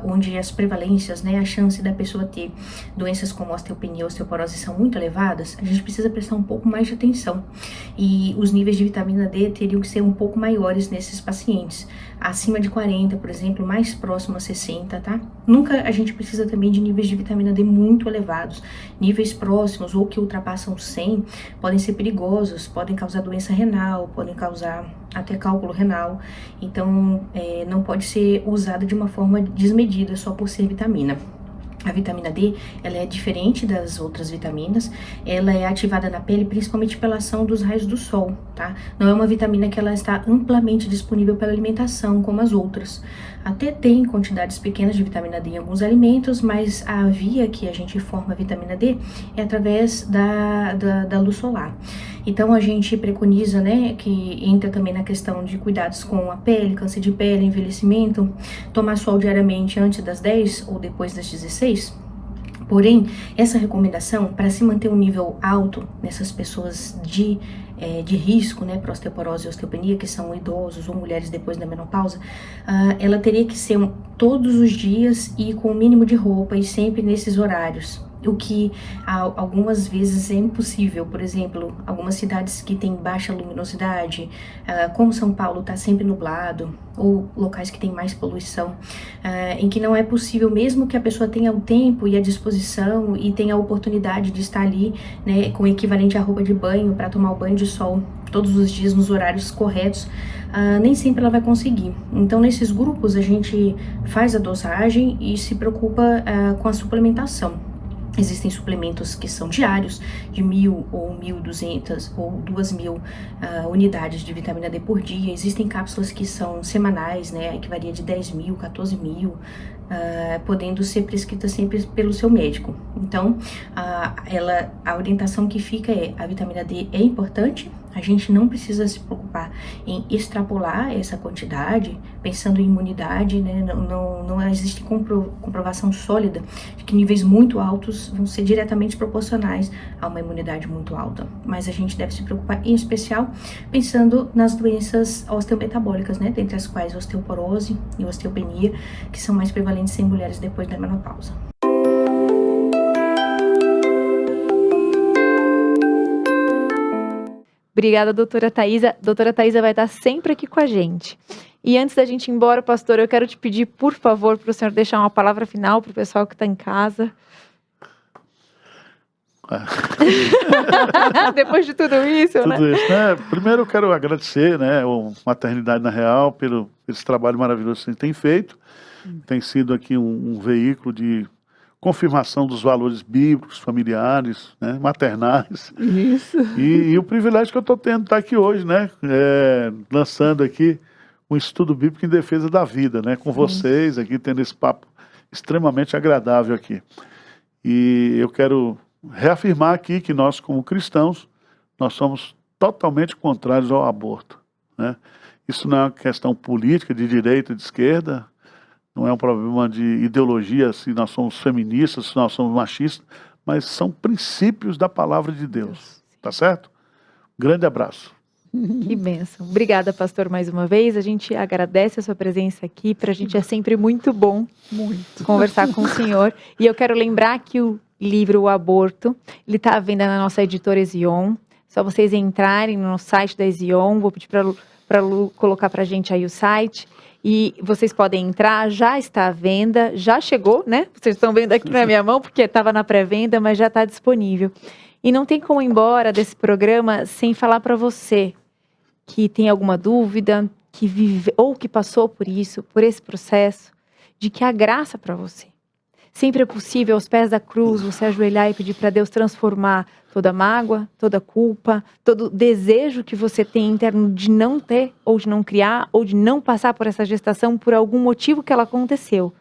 onde as prevalências, né, a chance da pessoa ter doenças como osteopenia e osteoporose são muito elevadas, a gente precisa prestar um pouco mais de atenção. E os níveis de vitamina D teriam que ser um pouco maiores nesses pacientes. Acima de 40, por exemplo, mais próximo a 60, tá? Nunca a gente precisa também de níveis de vitamina D muito elevados. Níveis próximos ou que ultrapassam 100 podem ser perigosos, podem causar doença renal, podem causar até cálculo renal. Então, não pode ser usada de uma forma desmedida só por ser vitamina. A vitamina D, ela é diferente das outras vitaminas, ela é ativada na pele principalmente pela ação dos raios do sol, tá? Não é uma vitamina que ela está amplamente disponível pela alimentação, como as outras. Até tem quantidades pequenas de vitamina D em alguns alimentos, mas a via que a gente forma a vitamina D é através da luz solar. Então a gente preconiza, né, que entra também na questão de cuidados com a pele, câncer de pele, envelhecimento, tomar sol diariamente antes das 10 ou depois das 16. Porém, essa recomendação, para se manter um nível alto nessas pessoas de risco, né, para osteoporose e osteopenia, que são idosos ou mulheres depois da menopausa, ela teria que ser todos os dias e com o mínimo de roupa e sempre nesses horários. O que algumas vezes é impossível. Por exemplo, algumas cidades que têm baixa luminosidade, como São Paulo está sempre nublado, ou locais que têm mais poluição, em que não é possível, mesmo que a pessoa tenha o tempo e a disposição e tenha a oportunidade de estar ali, né, com o equivalente à roupa de banho para tomar o banho de sol todos os dias nos horários corretos, nem sempre ela vai conseguir. Então, nesses grupos, a gente faz a dosagem e se preocupa com a suplementação. Existem suplementos que são diários, de 1.000 ou 1.200 ou 2.000 unidades de vitamina D por dia. Existem cápsulas que são semanais, né, que varia de 10.000, 14.000, podendo ser prescrita sempre pelo seu médico. Então, a orientação que fica a vitamina D é importante. A gente não precisa se preocupar em extrapolar essa quantidade, pensando em imunidade, né? Não existe comprovação sólida de que níveis muito altos vão ser diretamente proporcionais a uma imunidade muito alta. Mas a gente deve se preocupar, em especial, pensando nas doenças osteometabólicas, né? Dentre as quais a osteoporose e a osteopenia, que são mais prevalentes em mulheres depois da menopausa. Obrigada, doutora Thaisa. Doutora Thaisa vai estar sempre aqui com a gente. E antes da gente ir embora, pastor, eu quero te pedir, por favor, para o senhor deixar uma palavra final para o pessoal que está em casa. Depois de tudo isso, né? Primeiro eu quero agradecer, né, o Maternidade na Real pelo esse trabalho maravilhoso que a gente tem feito. Tem sido aqui um veículo de confirmação dos valores bíblicos, familiares, né, maternais. Isso. E o privilégio que eu estou tendo de estar aqui hoje, né, lançando aqui um estudo bíblico em defesa da vida, né, com vocês aqui, tendo esse papo extremamente agradável aqui. E eu quero reafirmar aqui que nós, como cristãos, nós somos totalmente contrários ao aborto, né? Isso não é uma questão política de direita e de esquerda, não é um problema de ideologia, se nós somos feministas, se nós somos machistas, mas são princípios da palavra de Deus, tá certo? Grande abraço. Que bênção. Obrigada, pastor, mais uma vez. A gente agradece a sua presença aqui. Para a gente é sempre muito bom conversar com o senhor. E eu quero lembrar que o livro O Aborto, ele está à venda na nossa editora Ezion. Só vocês entrarem no site da Ezion, vou pedir para Lu colocar para a gente aí o site. E vocês podem entrar, já está à venda, já chegou, né? Vocês estão vendo aqui na minha mão, porque estava na pré-venda, mas já está disponível. E não tem como ir embora desse programa sem falar para você que tem alguma dúvida, que vive ou que passou por isso, por esse processo, de que há graça para você. Sempre é possível, aos pés da cruz, você ajoelhar e pedir para Deus transformar toda mágoa, toda culpa, todo desejo que você tem interno de não ter, ou de não criar, ou de não passar por essa gestação por algum motivo que ela aconteceu.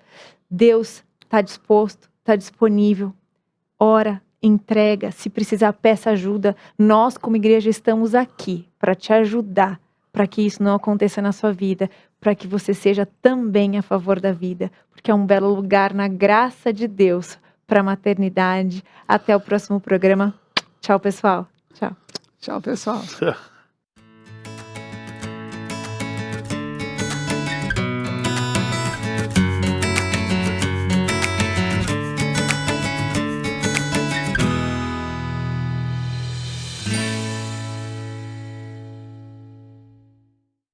Deus está disposto, está disponível. Ora, entrega, se precisar, peça ajuda. Nós, como igreja, estamos aqui para te ajudar, para que isso não aconteça na sua vida, para que você seja também a favor da vida, porque é um belo lugar na graça de Deus para a maternidade. Até o próximo programa. Tchau, pessoal. Tchau. Tchau, pessoal.